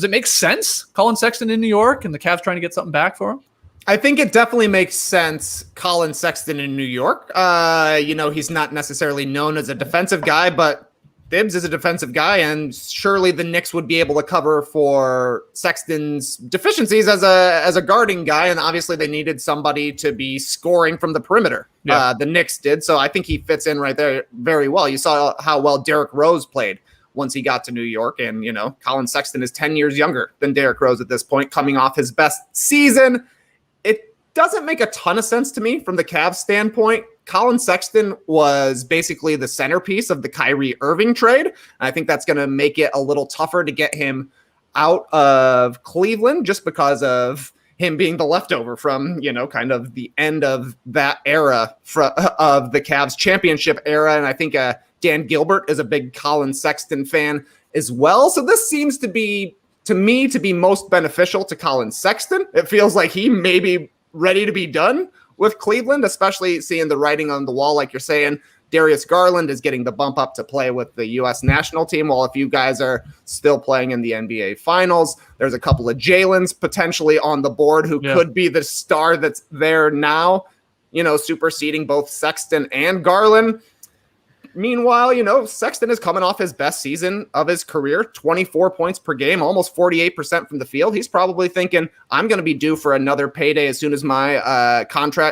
it make sense? Collin Sexton in New York and the Cavs trying to get something back for him? I think it definitely makes sense. Collin Sexton in New York. He's not necessarily known as a defensive guy, but Bibbs is a defensive guy, and surely the Knicks would be able to cover for Sexton's deficiencies as a guarding guy, and obviously they needed somebody to be scoring from the perimeter. Yeah. The Knicks did, so I think he fits in right there very well. You saw how well Derrick Rose played once he got to New York, and Collin Sexton is 10 years younger than Derrick Rose at this point, coming off his best season. It doesn't make a ton of sense to me from the Cavs standpoint. Collin Sexton was basically the centerpiece of the Kyrie Irving trade. I think that's going to make it a little tougher to get him out of Cleveland just because of him being the leftover from, kind of the end of that era of the Cavs championship era. And I think Dan Gilbert is a big Collin Sexton fan as well. So this seems to be, to me, to be most beneficial to Collin Sexton. It feels like he may be ready to be done with Cleveland, especially seeing the writing on the wall, like you're saying. Darius Garland is getting the bump up to play with the U.S. national team, while if you guys are still playing in the NBA Finals, there's a couple of Jalen's potentially on the board who could be the star that's there now, superseding both Sexton and Garland. Meanwhile, Sexton is coming off his best season of his career, 24 points per game, almost 48% from the field. He's probably thinking, I'm going to be due for another payday as soon as my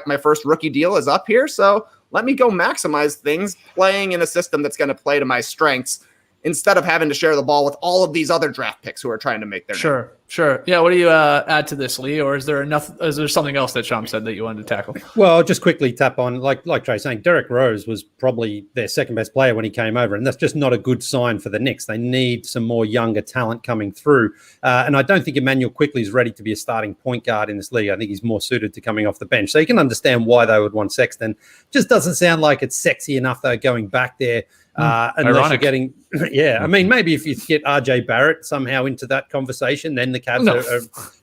my first rookie deal is up here. So let me go maximize things playing in a system that's going to play to my strengths instead of having to share the ball with all of these other draft picks who are trying to make their name. Sure. Yeah. What do you add to this, Leigh? Or is there something else that Sham said that you wanted to tackle? Well, just quickly tap on, like Trey's saying, Derrick Rose was probably their second best player when he came over, and that's just not a good sign for the Knicks. They need some more younger talent coming through. And I don't think Emmanuel Quickley is ready to be a starting point guard in this league. I think he's more suited to coming off the bench. So you can understand why they would want Sexton. Just doesn't sound like it's sexy enough, though, going back there. Unless you're getting, maybe if you get RJ Barrett somehow into that conversation, then the Cavs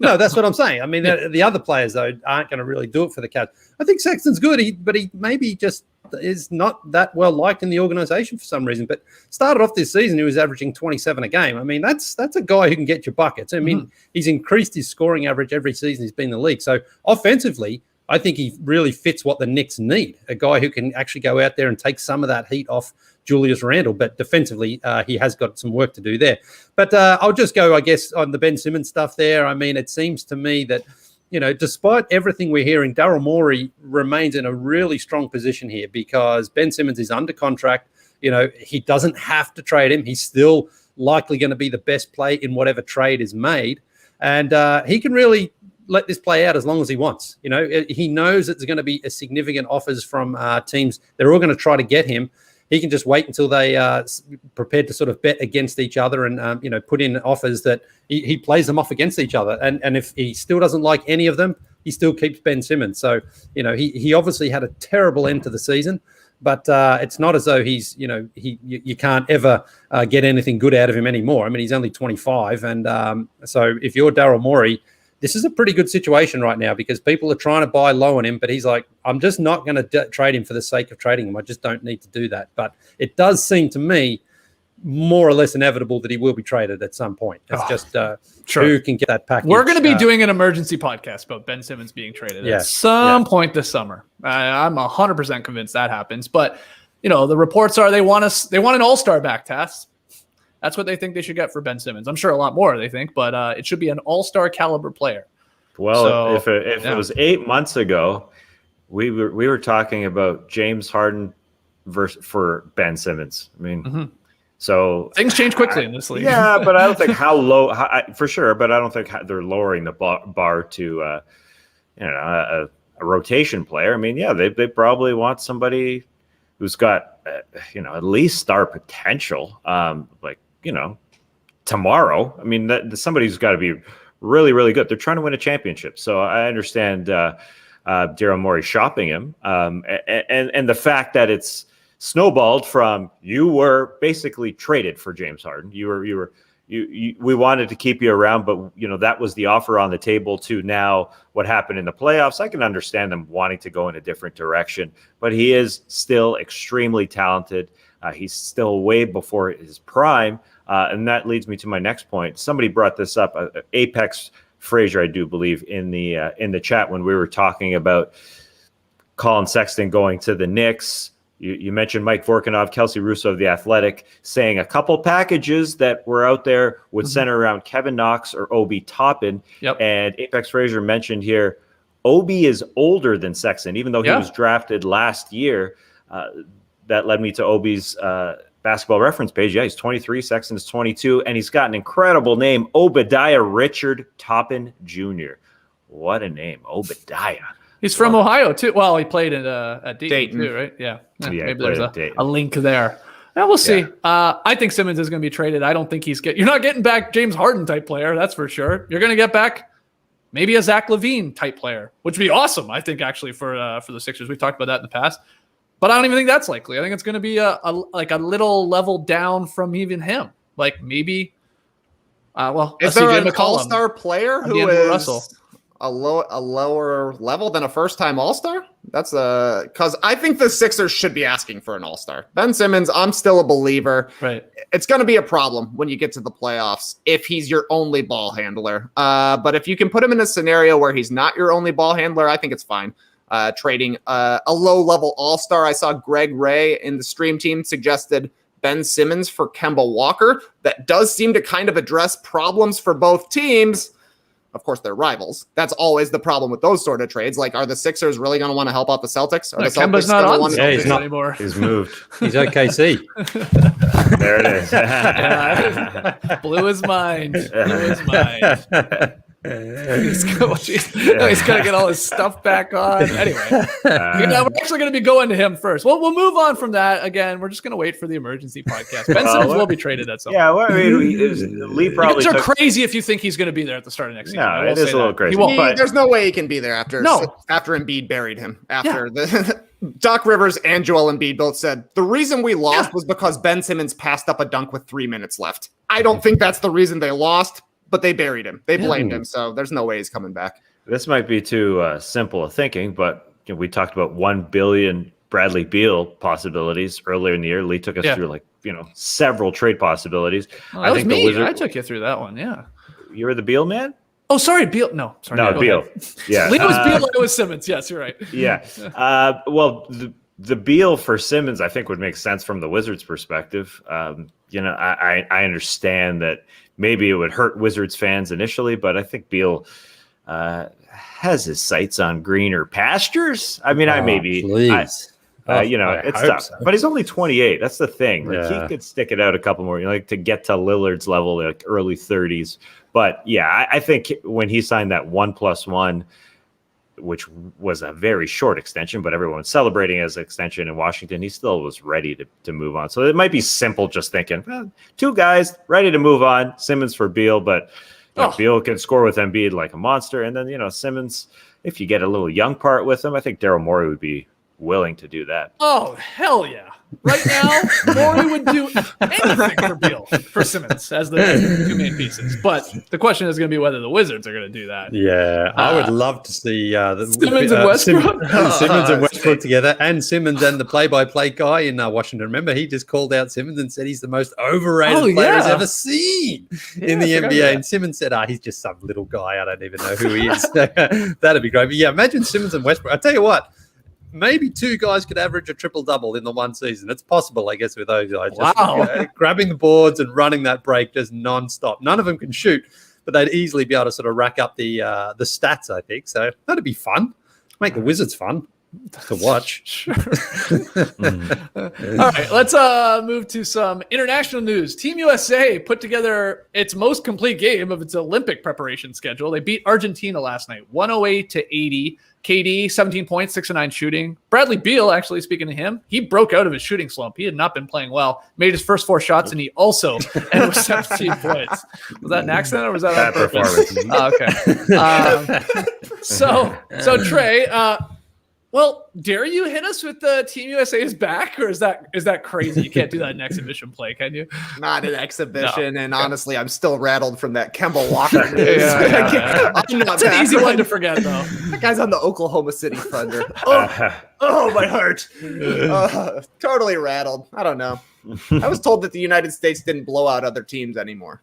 no, that's what I'm saying. I mean, the other players, though, aren't going to really do it for the Cavs. I think Sexton's good, but he maybe just is not that well liked in the organization for some reason. But started off this season, he was averaging 27 a game. I mean, that's a guy who can get you buckets. I mean, he's increased his scoring average every season he's been in the league. So offensively, I think he really fits what the Knicks need, a guy who can actually go out there and take some of that heat off Julius Randle. But defensively, he has got some work to do there. But I'll just go, I guess, on the Ben Simmons stuff there. I mean, it seems to me that, despite everything we're hearing, Daryl Morey remains in a really strong position here because Ben Simmons is under contract. He doesn't have to trade him. He's still likely going to be the best play in whatever trade is made. And he can really let this play out as long as he wants. He knows it's going to be a significant offers from teams. They're all going to try to get him. He can just wait until they are prepared to sort of bet against each other and, put in offers that he plays them off against each other. And if he still doesn't like any of them, he still keeps Ben Simmons. So, he obviously had a terrible end to the season. but it's not as though he's, you can't ever get anything good out of him anymore. I mean, he's only 25. And so if you're Daryl Morey, this is a pretty good situation right now because people are trying to buy low on him, but he's like, I'm just not going to trade him for the sake of trading him. I just don't need to do that. But it does seem to me more or less inevitable that he will be traded at some point. It's just who can get that package. We're going to be doing an emergency podcast about Ben Simmons being traded at some point this summer. I'm 100% convinced that happens. But, the reports are they want an all-star back, Tass. That's what they think they should get for Ben Simmons. I'm sure a lot more, they think, but it should be an all-star caliber player. Well, if it was 8 months ago, we were talking about James Harden for Ben Simmons. I mean, so things change quickly in this league. Yeah, but I don't think for sure. But I don't think they're lowering the bar to a rotation player. I mean, they probably want somebody who's got at least star potential. Tomorrow. I mean, somebody who's got to be really, really good. They're trying to win a championship. So I understand Daryl Morey shopping him, and the fact that it's snowballed from you were basically traded for James Harden. We wanted to keep you around, but that was the offer on the table to now what happened in the playoffs. I can understand them wanting to go in a different direction, but he is still extremely talented. He's still way before his prime. And that leads me to my next point. Somebody brought this up, Apex Frazier, I do believe, in the chat when we were talking about Collin Sexton going to the Knicks. You mentioned Mike Vorkunov, Kelsey Russo of The Athletic, saying a couple packages that were out there would center around Kevin Knox or Obi Toppin. Yep. And Apex Frazier mentioned here, Obi is older than Sexton, even though he was drafted last year. That led me to Obi's basketball reference page. Yeah, he's 23. Sexton is 22. And he's got an incredible name, Obadiah Richard Toppin Jr. What a name, Obadiah. He's from Ohio, too. Well, he played at Dayton, too, right? Yeah. Maybe there's a link there. Now we'll see. Yeah. I think Simmons is going to be traded. I don't think you're not getting back James Harden type player, that's for sure. You're going to get back maybe a Zach Levine type player, which would be awesome, I think, actually, for the Sixers. We've talked about that in the past. But I don't even think that's likely. I think it's going to be a little level down from even him. Like maybe, is there an all-star player who is Russell. a lower level than a first-time all-star? That's because I think the Sixers should be asking for an all-star. Ben Simmons, I'm still a believer. Right. It's going to be a problem when you get to the playoffs if he's your only ball handler. But if you can put him in a scenario where he's not your only ball handler, I think it's fine. Trading a low-level all-star. I saw Greg Ray in the stream team suggested Ben Simmons for Kemba Walker. That does seem to kind of address problems for both teams. Of course, they're rivals. That's always the problem with those sort of trades. Like, are the Sixers really going to want to help out the Celtics? Are the Celtics Kemba's not on the Celtics anymore. He's moved. He's OKC. There it is. Blew his mind. He's going to get all his stuff back on. Anyway, we're actually going to be going to him first. Well, we'll move on from that. Again, we're just going to wait for the emergency podcast. Ben Simmons will be traded at some point. Yeah, well, I mean, Leigh probably are crazy if you think he's going to be there at the start of next season. No, it is a little crazy. There's no way he can be there after Embiid buried him. The Doc Rivers and Joel Embiid both said the reason we lost was because Ben Simmons passed up a dunk with 3 minutes left. I don't think that's the reason they lost. But they buried him. They blamed him. So there's no way he's coming back. This might be too simple a thinking, but we talked about 1 billion Bradley Beal possibilities earlier in the year. Leigh took us through several trade possibilities. I think me. I took you through that one. Yeah. You were the Beal man? Oh, sorry. Beal. No, sorry. No, Beal. Yeah. Leigh was Beal. I was Simmons. Yes, you're right. Yeah. Well, the Beal for Simmons, I think, would make sense from the Wizards' perspective. I understand that maybe it would hurt Wizards fans initially, but I think Beal has his sights on greener pastures. I mean, it's tough. So. But he's only 28. That's the thing. He could stick it out a couple more, to get to Lillard's level, like early 30s. But yeah, I think when he signed that 1+1, which was a very short extension, but everyone was celebrating as an extension in Washington, he still was ready to move on. So it might be simple just thinking, two guys ready to move on, Simmons for Beal, but Beal can score with Embiid like a monster. And then, Simmons, if you get a little young part with him, I think Daryl Morey would be willing to do that. Oh, hell yeah. Right now, Morey would do anything for Beal, for Simmons, as the two main pieces. But the question is going to be whether the Wizards are going to do that. Yeah, I would love to see Simmons and Westbrook. Simmons and Westbrook together, and Simmons and the play-by-play guy in Washington. Remember, he just called out Simmons and said he's the most overrated player he's ever seen in the NBA. And Simmons said, he's just some little guy. I don't even know who he is. That'd be great. But yeah, imagine Simmons and Westbrook. I tell you what. Maybe two guys could average a triple-double in the one season. It's possible, I guess, with those guys. Just, grabbing the boards and running that break just nonstop. None of them can shoot, but they'd easily be able to sort of rack up the stats, I think. So that'd be fun. Make the Wizards fun to watch. Sure. All right, let's move to some international news. Team USA put together its most complete game of its Olympic preparation schedule. They beat Argentina last night, 108-80. KD, 17 points, 6 of 9 shooting. Bradley Beal, actually, speaking to him, he broke out of his shooting slump. He had not been playing well. Made his first 4 shots, and he also ended with 17 points. Was that an accident, or was that on purpose? Okay. So Trey, well, dare you hit us with the Team USA is back, or is that crazy? You can't do that in exhibition play, can you? Not an exhibition, no. And honestly, I'm still rattled from that Kemba Walker news. It's an easy one to forget, though. That guy's on the Oklahoma City Thunder. Oh, my heart. Totally rattled. I don't know. I was told that the United States didn't blow out other teams anymore.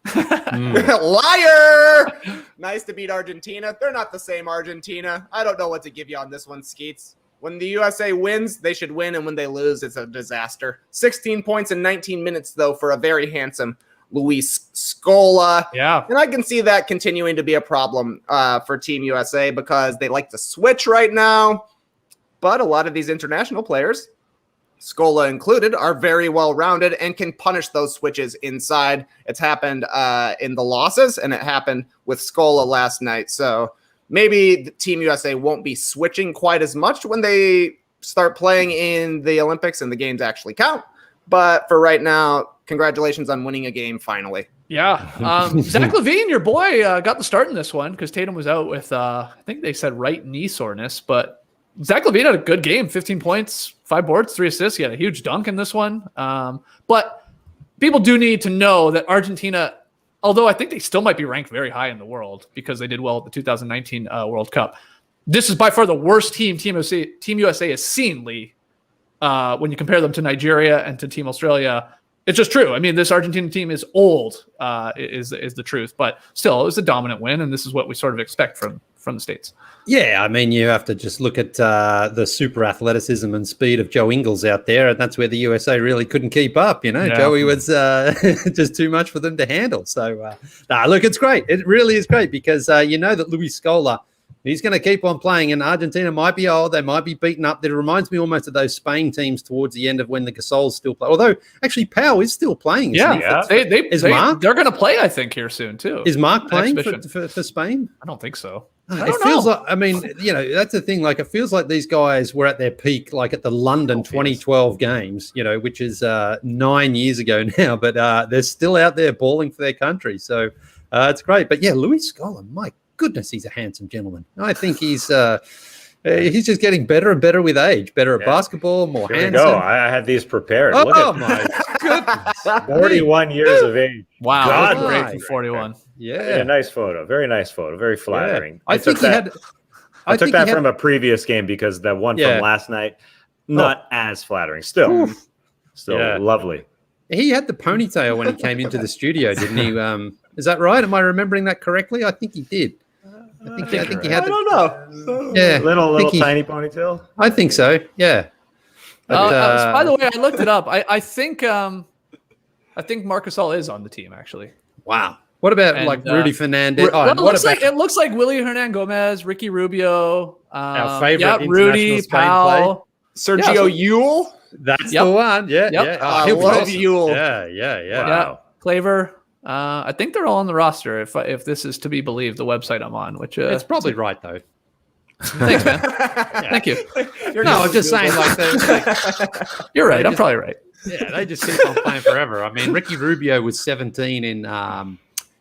Liar! Nice to beat Argentina. They're not the same Argentina. I don't know what to give you on this one, Skeets. When the USA wins, they should win, and when they lose, it's a disaster. 16 points in 19 minutes, though, for a very handsome Luis Scola. Yeah. And I can see that continuing to be a problem for Team USA because they like to switch right now. But a lot of these international players, Scola included, are very well-rounded and can punish those switches inside. It's happened in the losses, and it happened with Scola last night. So maybe the Team USA won't be switching quite as much when they start playing in the Olympics and the games actually count. But for right now, congratulations on winning a game finally. Yeah. Zach Levine, your boy, got the start in this one because Tatum was out with, I think they said right knee soreness, but Zach Levine had a good game, 15 points, 5 boards, 3 assists. He had a huge dunk in this one. But people do need to know that Argentina, although I think they still might be ranked very high in the world because they did well at the 2019 World Cup, this is by far the worst team USA has seen, Leigh. When you compare them to Nigeria and to Team Australia, it's just true. I mean, this Argentina team is old, is the truth. But still, it was a dominant win, and this is what we sort of expect from the States. Yeah, I mean, you have to just look at the super athleticism and speed of Joe Ingles out there, and that's where the USA really couldn't keep up. You know, yeah. Joey was just too much for them to handle. So, look, it's great. It really is great because you know that Luis Scola, he's going to keep on playing, and Argentina might be old. They might be beaten up. It reminds me almost of those Spain teams towards the end of when the Gasols still play. Although, actually, Pau is still playing. Yeah. They're going to play, I think, here soon, too. Is Mark playing for Spain? I don't think so. It feels like, I mean, you know, that's the thing. Like, it feels like these guys were at their peak, like at the London 2012 games, you know, which is 9 years ago now, but they're still out there balling for their country. So it's great. But yeah, Luis Scola, my goodness, he's a handsome gentleman. I think he's just getting better and better with age, better at basketball, more Here handsome. We go. I had these prepared. Oh, my goodness. 41 years of age. Wow. God, great for 41. Yeah. Nice photo. Very nice photo. Very flattering. Yeah. I took that from a previous game because that one from last night, not as flattering. Still lovely. He had the ponytail when he came into the studio, didn't he? Is that right? Am I remembering that correctly? I think he did. I think he had. I don't know. Yeah, little tiny ponytail. I think so. Yeah. But, by the way, I looked it up. I think Marc Gasol is on the team actually. Wow. What about Rudy Fernandez? It looks like Willie Hernan Gomez, Ricky Rubio, our favorite Rudy, Powell, Sergio Yule. That's the one. Yeah, yeah. I love Yule. Yeah. Wow. Claver. I think they're all on the roster. If this is to be believed, the website I'm on, which it's probably right though. Thanks, man. Thank you. I'm just saying, you're right. I'm probably right. Yeah, they just keep on playing forever. I mean, Ricky Rubio was 17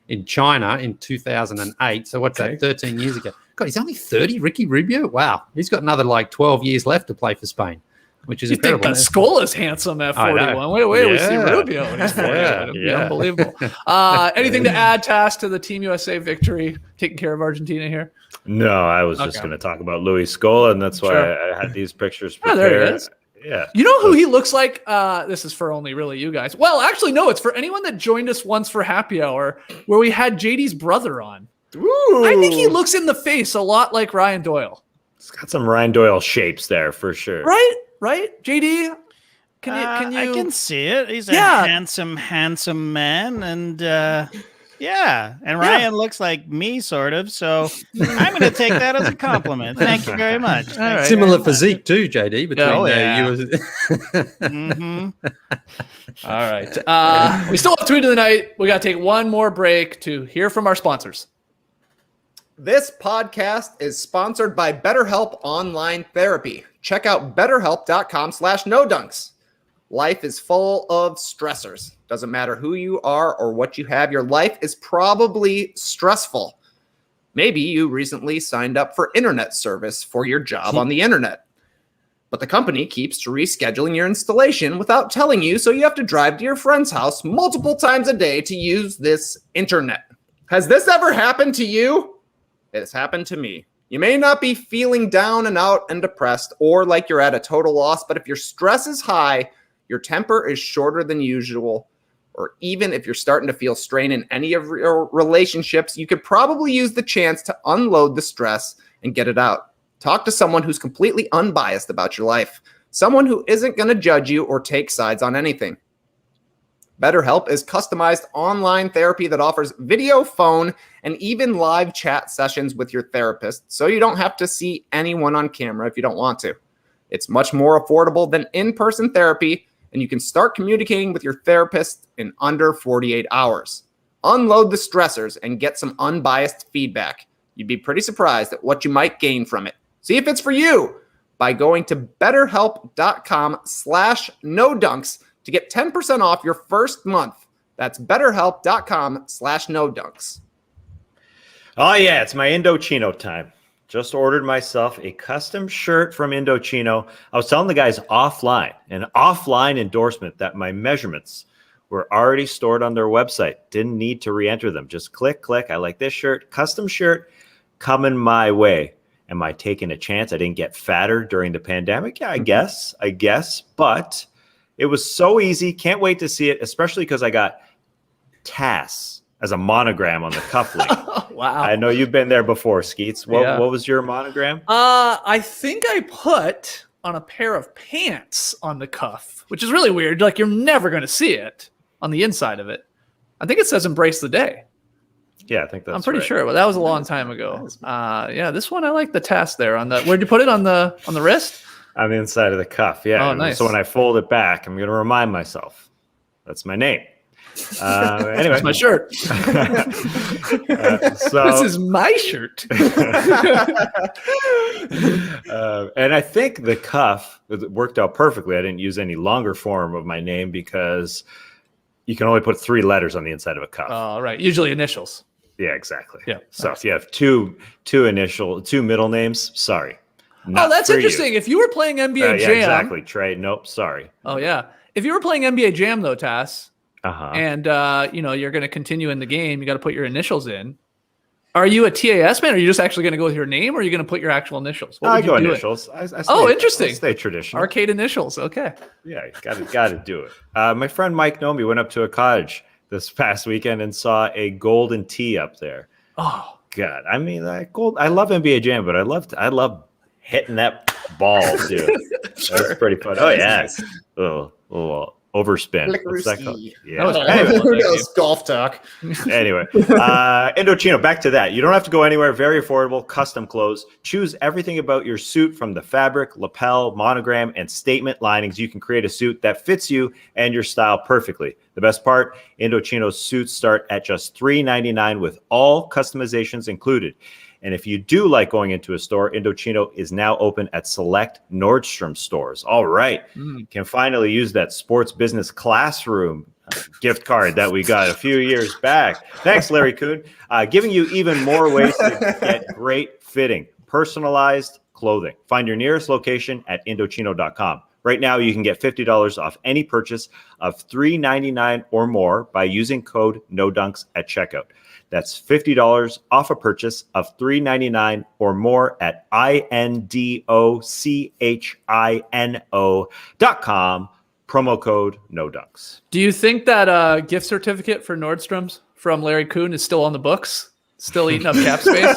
in China in 2008. So what's that? 13 years ago. God, he's only 30, Ricky Rubio. Wow. He's got another 12 years left to play for Spain, which is You incredible. think that Scola's handsome at 41? Wait, we see Rubio when he's 41. It'd be unbelievable. Anything to add, Task, to the Team USA victory, taking care of Argentina here? No, I was just going to talk about Louis Scola, and that's why I had these pictures prepared. Oh, there he is. Yeah. You know who he looks like? This is for only really you guys. Well, actually, no, it's for anyone that joined us once for happy hour where we had JD's brother on. Ooh. I think he looks in the face a lot like Ryan Doyle. It's got some Ryan Doyle shapes there for sure. Right? JD, can you? I can see it. He's a handsome man, and and Ryan looks like me, sort of. So I'm going to take that as a compliment. Thank you very much. All right. Similar physique too, JD. Between Mm-hmm. All right. We still have tweet of the night. We got to take one more break to hear from our sponsors. This podcast is sponsored by BetterHelp Online Therapy. Check out betterhelp.com/nodunks. Life is full of stressors. Doesn't matter who you are or what you have, your life is probably stressful. Maybe you recently signed up for internet service for your job on the internet, but the company keeps rescheduling your installation without telling you, so you have to drive to your friend's house multiple times a day to use this internet. Has this ever happened to you? It has happened to me. You may not be feeling down and out and depressed or like you're at a total loss, but if your stress is high, your temper is shorter than usual, or even if you're starting to feel strain in any of your relationships, you could probably use the chance to unload the stress and get it out. Talk to someone who's completely unbiased about your life, someone who isn't going to judge you or take sides on anything. BetterHelp is customized online therapy that offers video, phone, and even live chat sessions with your therapist, so you don't have to see anyone on camera if you don't want to. It's much more affordable than in-person therapy, and you can start communicating with your therapist in under 48 hours. Unload the stressors and get some unbiased feedback. You'd be pretty surprised at what you might gain from it. See if it's for you by going to betterhelp.com/nodunks to get 10% off your first month. That's betterhelp.com/nodunks. Oh, yeah, it's my Indochino time. Just ordered myself a custom shirt from Indochino. I was telling the guys offline, an offline endorsement, that my measurements were already stored on their website. Didn't need to re-enter them. Just click. I like this shirt. Custom shirt coming my way. Am I taking a chance? I didn't get fatter during the pandemic. Yeah, I guess. But it was so easy. Can't wait to see it, especially because I got TAS as a monogram on the cufflink. Wow. I know you've been there before, Skeets. What was your monogram? I think I put on a pair of pants on the cuff, which is really weird. Like, you're never going to see it on the inside of it. I think it says "Embrace the Day." Yeah, I think that's I'm pretty right. sure, but that was a long time ago. This one I like the task there on the. Where'd you put it on the wrist? On the inside of the cuff. Yeah. Oh, nice. So when I fold it back, I'm going to remind myself that's my name. Anyway, That's my shirt. So This is my shirt. and I think the cuff worked out perfectly. I didn't use any longer form of my name because you can only put 3 letters on the inside of a cuff. Oh, right. Usually initials. Yeah, exactly. Yeah. So if you have two middle names, sorry. Oh, that's interesting. If you were playing NBA Jam. Exactly. Trey. Nope. Sorry. Oh, yeah. If you were playing NBA Jam, though, Tass, and you're going to continue in the game, you got to put your initials in. Are you a TAS man? Or are you just actually going to go with your name, or are you going to put your actual initials? I go initials. Interesting. I stay traditional. Arcade initials. Okay. Yeah, got to do it. My friend Mike Nomi went up to a cottage this past weekend and saw a golden tee up there. Oh God! I mean, I love NBA Jam, but I love hitting that ball too. That's pretty fun. Oh yeah, little overspin. What's that called? Yeah. Who knows golf talk? Anyway, Indochino, back to that. You don't have to go anywhere. Very affordable, custom clothes. Choose everything about your suit, from the fabric, lapel, monogram, and statement linings. You can create a suit that fits you and your style perfectly. The best part, Indochino's suits start at just $3.99 with all customizations included. And if you do like going into a store, Indochino is now open at select Nordstrom stores. All right. Can finally use that sports business classroom gift card that we got a few years back. Thanks, Larry Kuhn. Giving you even more ways to get great fitting, personalized clothing. Find your nearest location at Indochino.com. Right now, you can get $50 off any purchase of $3.99 or more by using code NODUNKS at checkout. That's $50 off a purchase of $3.99 or more at INDOCHINO.com. Promo code NODUNKS. Do you think that gift certificate for Nordstrom's from Larry Kuhn is still on the books? Still eating up cap space?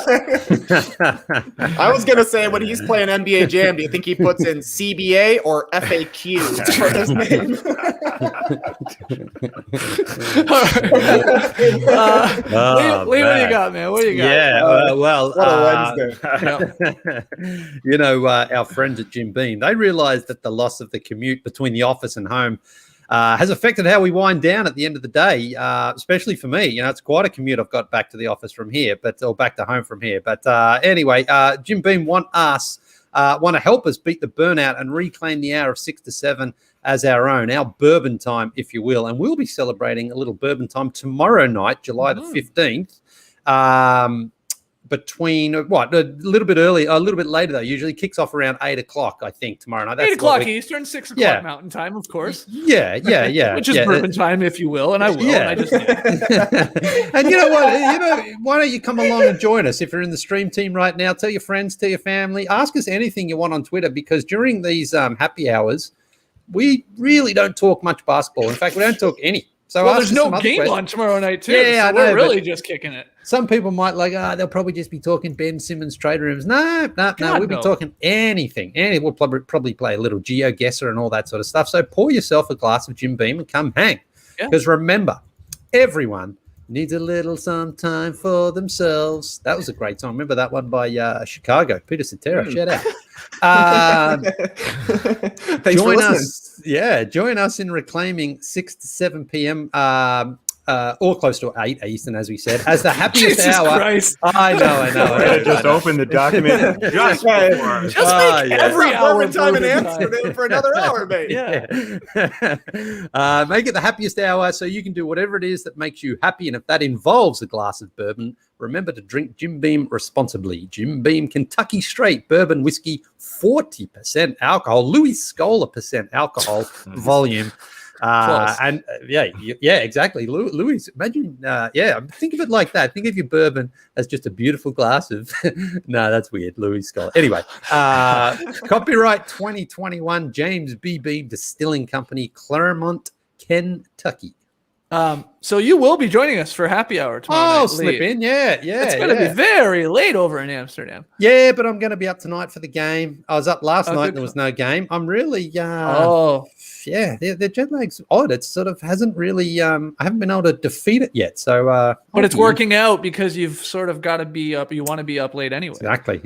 I was going to say, when he's playing NBA Jam, do you think he puts in CBA or FAQ for his name? Leigh, what do you got, man? What do you got? Yeah, What a Wednesday. Our friends at Jim Beam, they realized that the loss of the commute between the office and home has affected how we wind down at the end of the day, especially for me. It's quite a commute I've got back to the office from here, or back to home from here. But anyway, Jim Beam want to help us beat the burnout and reclaim the hour of 6 to 7 as our own, our bourbon time, if you will. And we'll be celebrating a little bourbon time tomorrow night, July the 15th. Between a little bit early, a little bit later though. Usually kicks off around 8 o'clock, I think, tomorrow night. That's 8 o'clock Eastern, 6 o'clock Mountain Time, of course. Yeah. Which is bourbon time, if you will, and I will. Yeah. And I just did. And you know what? Why don't you come along and join us if you're in the stream team right now? Tell your friends, tell your family, ask us anything you want on Twitter, because during these happy hours, we really don't talk much basketball. In fact, we don't talk any. So there's no game on tomorrow night too. Yeah, so we're really just kicking it. Some people might they'll probably just be talking Ben Simmons trade rooms. No. We'll be talking anything. We'll probably play a little GeoGuessr and all that sort of stuff. So pour yourself a glass of Jim Beam and come hang. Because remember, everyone needs a little some time for themselves. That was a great song. Remember that one by Chicago, Peter Cetera. Shout out. Thanks for listening. Join us in reclaiming 6 to 7 p.m. Or close to 8 Eastern, as we said, as the happiest Jesus hour. Christ. I know. Just open the document just for us. Just make every hour bourbon time in bourbon Amsterdam for another hour, mate. Yeah. Make it the happiest hour so you can do whatever it is that makes you happy. And if that involves a glass of bourbon, remember to drink Jim Beam responsibly. Jim Beam Kentucky Straight Bourbon Whiskey, 40% alcohol, Louis Scola % alcohol volume. Exactly. Louis, imagine, think of it like that. Think of your bourbon as just a beautiful glass of, no, that's weird. Louis Scola. Anyway, copyright 2021, James B. Beam Distilling Company, Claremont, Kentucky. So you will be joining us for happy hour tomorrow night, slip Leigh. in. Yeah. It's going to be very late over in Amsterdam. Yeah, but I'm going to be up tonight for the game. I was up last night and there was no game. I'm really, the jet lag's odd. It sort of hasn't really, I haven't been able to defeat it yet. So, but it's working out because you've sort of got to be up. You want to be up late anyway. Exactly.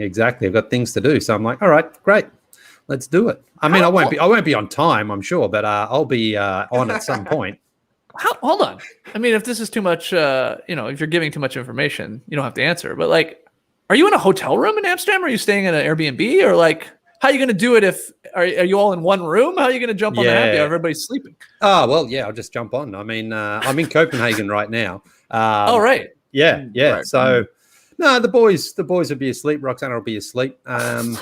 I've got things to do. So I'm like, all right, great. Let's do it. I mean, I won't be on time, I'm sure, but I'll be on at some point. Hold on. I mean, if this is too much, if you're giving too much information, you don't have to answer. But are you in a hotel room in Amsterdam? Or are you staying in an Airbnb? Or how are you going to do it if are you all in one room? How are you going to jump on the happy hour? Everybody's sleeping. Oh, well, yeah, I'll just jump on. I mean, I'm in Copenhagen right now. Right. Yeah. Right. So, no, the boys will be asleep. Roxana will be asleep. Wow.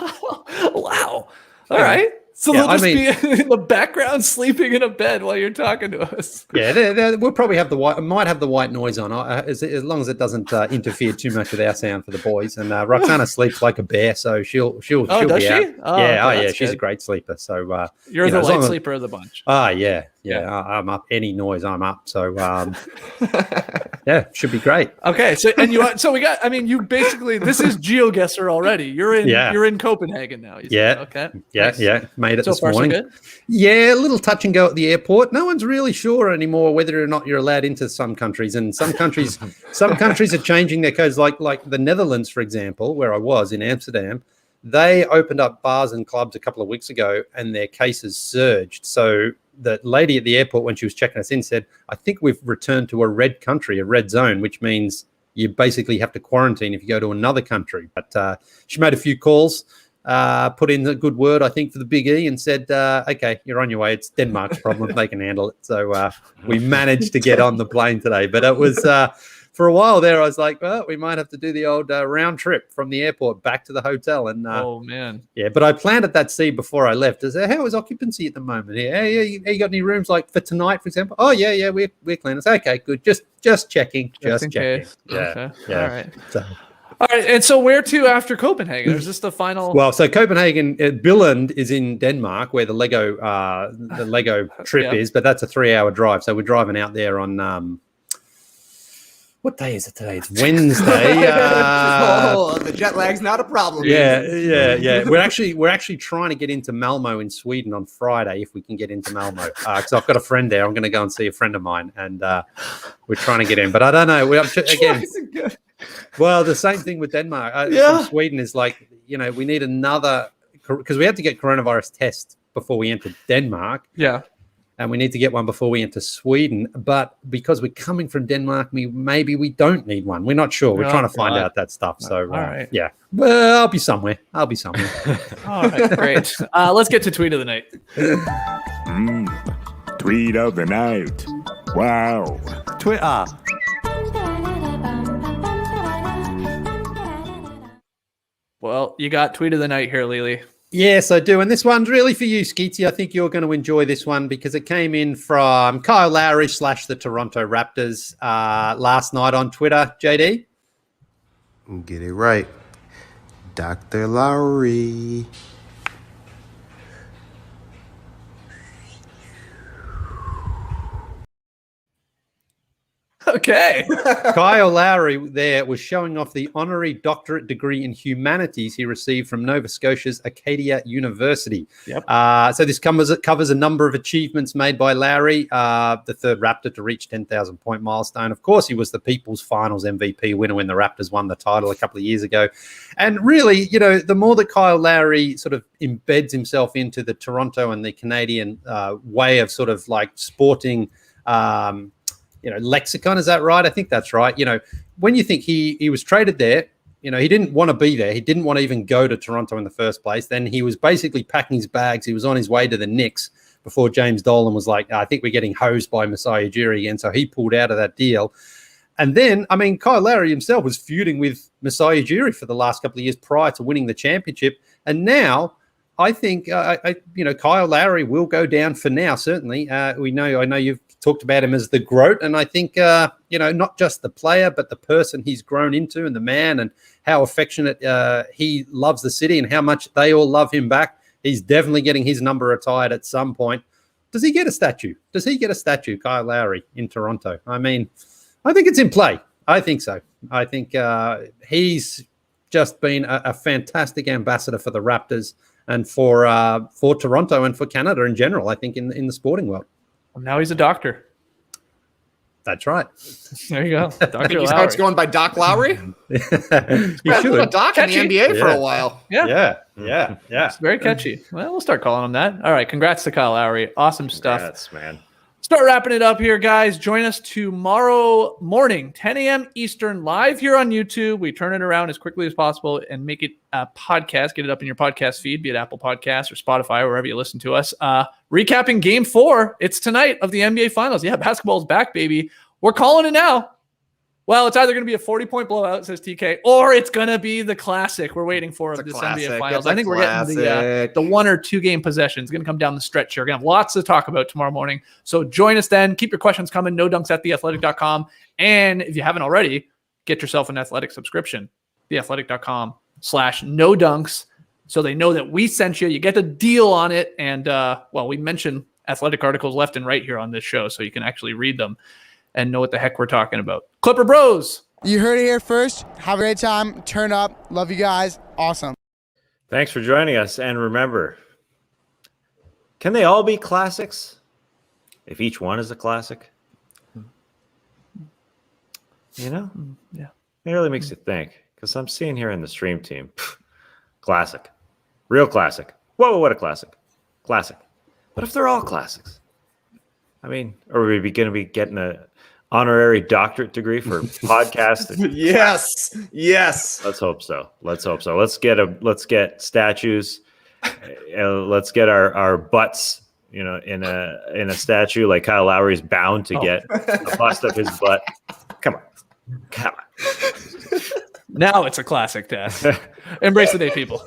All right. So they'll just be in the background sleeping in a bed while you're talking to us. Yeah, we'll probably have might have the white noise on, as long as it doesn't interfere too much with our sound for the boys. And Roxana sleeps like a bear, so she'll does be out. She? She's a great sleeper. So you're the light sleeper of the bunch. I'm up. Any noise, I'm up. So should be great. Okay, you basically, this is GeoGuessr already. You're in Copenhagen now. Okay. Yeah. Made it so this far, morning. So good? Yeah, a little touch and go at the airport. No one's really sure anymore whether or not you're allowed into some countries, and some countries are changing their codes. Like the Netherlands, for example, where I was in Amsterdam, they opened up bars and clubs a couple of weeks ago, and their cases surged. So the lady at the airport, when she was checking us in, said, "I think we've returned to a red country, a red zone, which means you basically have to quarantine if you go to another country." But she made a few calls. put in a good word, I think, for the Big E and said, okay, you're on your way. It's Denmark's problem. They can handle it. So we managed to get on the plane today. But it was for a while there, I was like, well, we might have to do the old round trip from the airport back to the hotel. And oh, man. Yeah, but I planted that seed before I left. I said, how is occupancy at the moment? Yeah, you got any rooms like for tonight, for example? Oh, yeah, we're clean. I said, okay, good. Just checking. Just checking. Case. Yeah. Okay. Yeah. All right. So. All right, and so where to after Copenhagen? Is this the final? Well, so Copenhagen, Billund is in Denmark, where the Lego trip is, but that's a 3-hour drive. So we're driving out there on what day is it today? It's Wednesday. The jet lag's not a problem. Yeah. We're actually trying to get into Malmo in Sweden on Friday, if we can get into Malmo, because I've got a friend there. I'm going to go and see a friend of mine, and we're trying to get in. But I don't know. Again. Well, the same thing with Denmark. From Sweden is like, we need another, because we had to get coronavirus tests before we entered Denmark. Yeah. And we need to get one before we enter Sweden. But because we're coming from Denmark, maybe we don't need one. We're not sure. We're trying to find out that stuff. So, all right. Yeah. Well, I'll be somewhere. All right, great. Let's get to tweet of the night. Tweet of the night. Wow. Twitter. Well, you got tweet of the night here, Leigh. Yes, I do. And this one's really for you, Skeetsy. I think you're going to enjoy this one because it came in from Kyle Lowry / the Toronto Raptors last night on Twitter. JD? Get it right. Dr. Lowry. Okay. Kyle Lowry there was showing off the honorary doctorate degree in humanities he received from Nova Scotia's Acadia University. Yep. So this covers a number of achievements made by Lowry, the third Raptor to reach 10,000 point milestone. Of course, he was the People's Finals MVP winner when the Raptors won the title a couple of years ago. And really, the more that Kyle Lowry sort of embeds himself into the Toronto and the Canadian way of sort of like sporting lexicon, is that right? I think that's right. When you think he was traded there, he didn't want to be there. He didn't want to even go to Toronto in the first place. Then he was basically packing his bags. He was on his way to the Knicks before James Dolan was like, I think we're getting hosed by Masai Ujiri again. So he pulled out of that deal. And then, Kyle Lowry himself was feuding with Masai Ujiri for the last couple of years prior to winning the championship. And now I think, Kyle Lowry will go down for now, certainly. I know you've talked about him as the GOAT, and I think, not just the player, but the person he's grown into and the man and how affectionate he loves the city and how much they all love him back. He's definitely getting his number retired at some point. Does he get a statue? Kyle Lowry, in Toronto? I think it's in play. I think so. I think he's just been a fantastic ambassador for the Raptors and for Toronto and for Canada in general, I think, in the sporting world. Now he's a doctor. That's right. There you go. Dr. He starts going by Doc Lowry. You He's should. a doc in the NBA for a while. Yeah. It's very catchy. Well, we'll start calling him that. All right. Congrats to Kyle Lowry. Awesome stuff. Yes, man. Start wrapping it up here, guys. Join us tomorrow morning, 10 a.m. Eastern, live here on YouTube. We turn it around as quickly as possible and make it a podcast. Get it up in your podcast feed, be it Apple Podcasts or Spotify, or wherever you listen to us. Recapping Game 4. It's tonight of the NBA Finals. Yeah, basketball's back, baby. We're calling it now. Well, it's either going to be a 40-point blowout, says TK, or it's going to be the classic we're waiting for of this NBA Finals. I think we're getting the 1 or 2 game possession. It's going to come down the stretch here. We're going to have lots to talk about tomorrow morning. So join us then. Keep your questions coming. NoDunks@theathletic.com. And if you haven't already, get yourself an Athletic subscription. theathletic.com/NoDunks. So they know that we sent you. You get a deal on it. And, we mention Athletic articles left and right here on this show, so you can actually read them and know what the heck we're talking about. Clipper Bros. You heard it here first. Have a great time. Turn up. Love you guys. Awesome. Thanks for joining us. And remember, can they all be classics if each one is a classic? Yeah. It really makes you think, because I'm seeing here in the stream team, classic, real classic. Whoa, what a classic. Classic. What if they're all classics? Are we going to be getting a honorary doctorate degree for podcasting? Yes. Let's hope so. Let's get statues. Let's get our butts, in a statue like Kyle Lowry's bound to get a bust of his butt. Come on. Now it's a classic test. Embrace the day, people.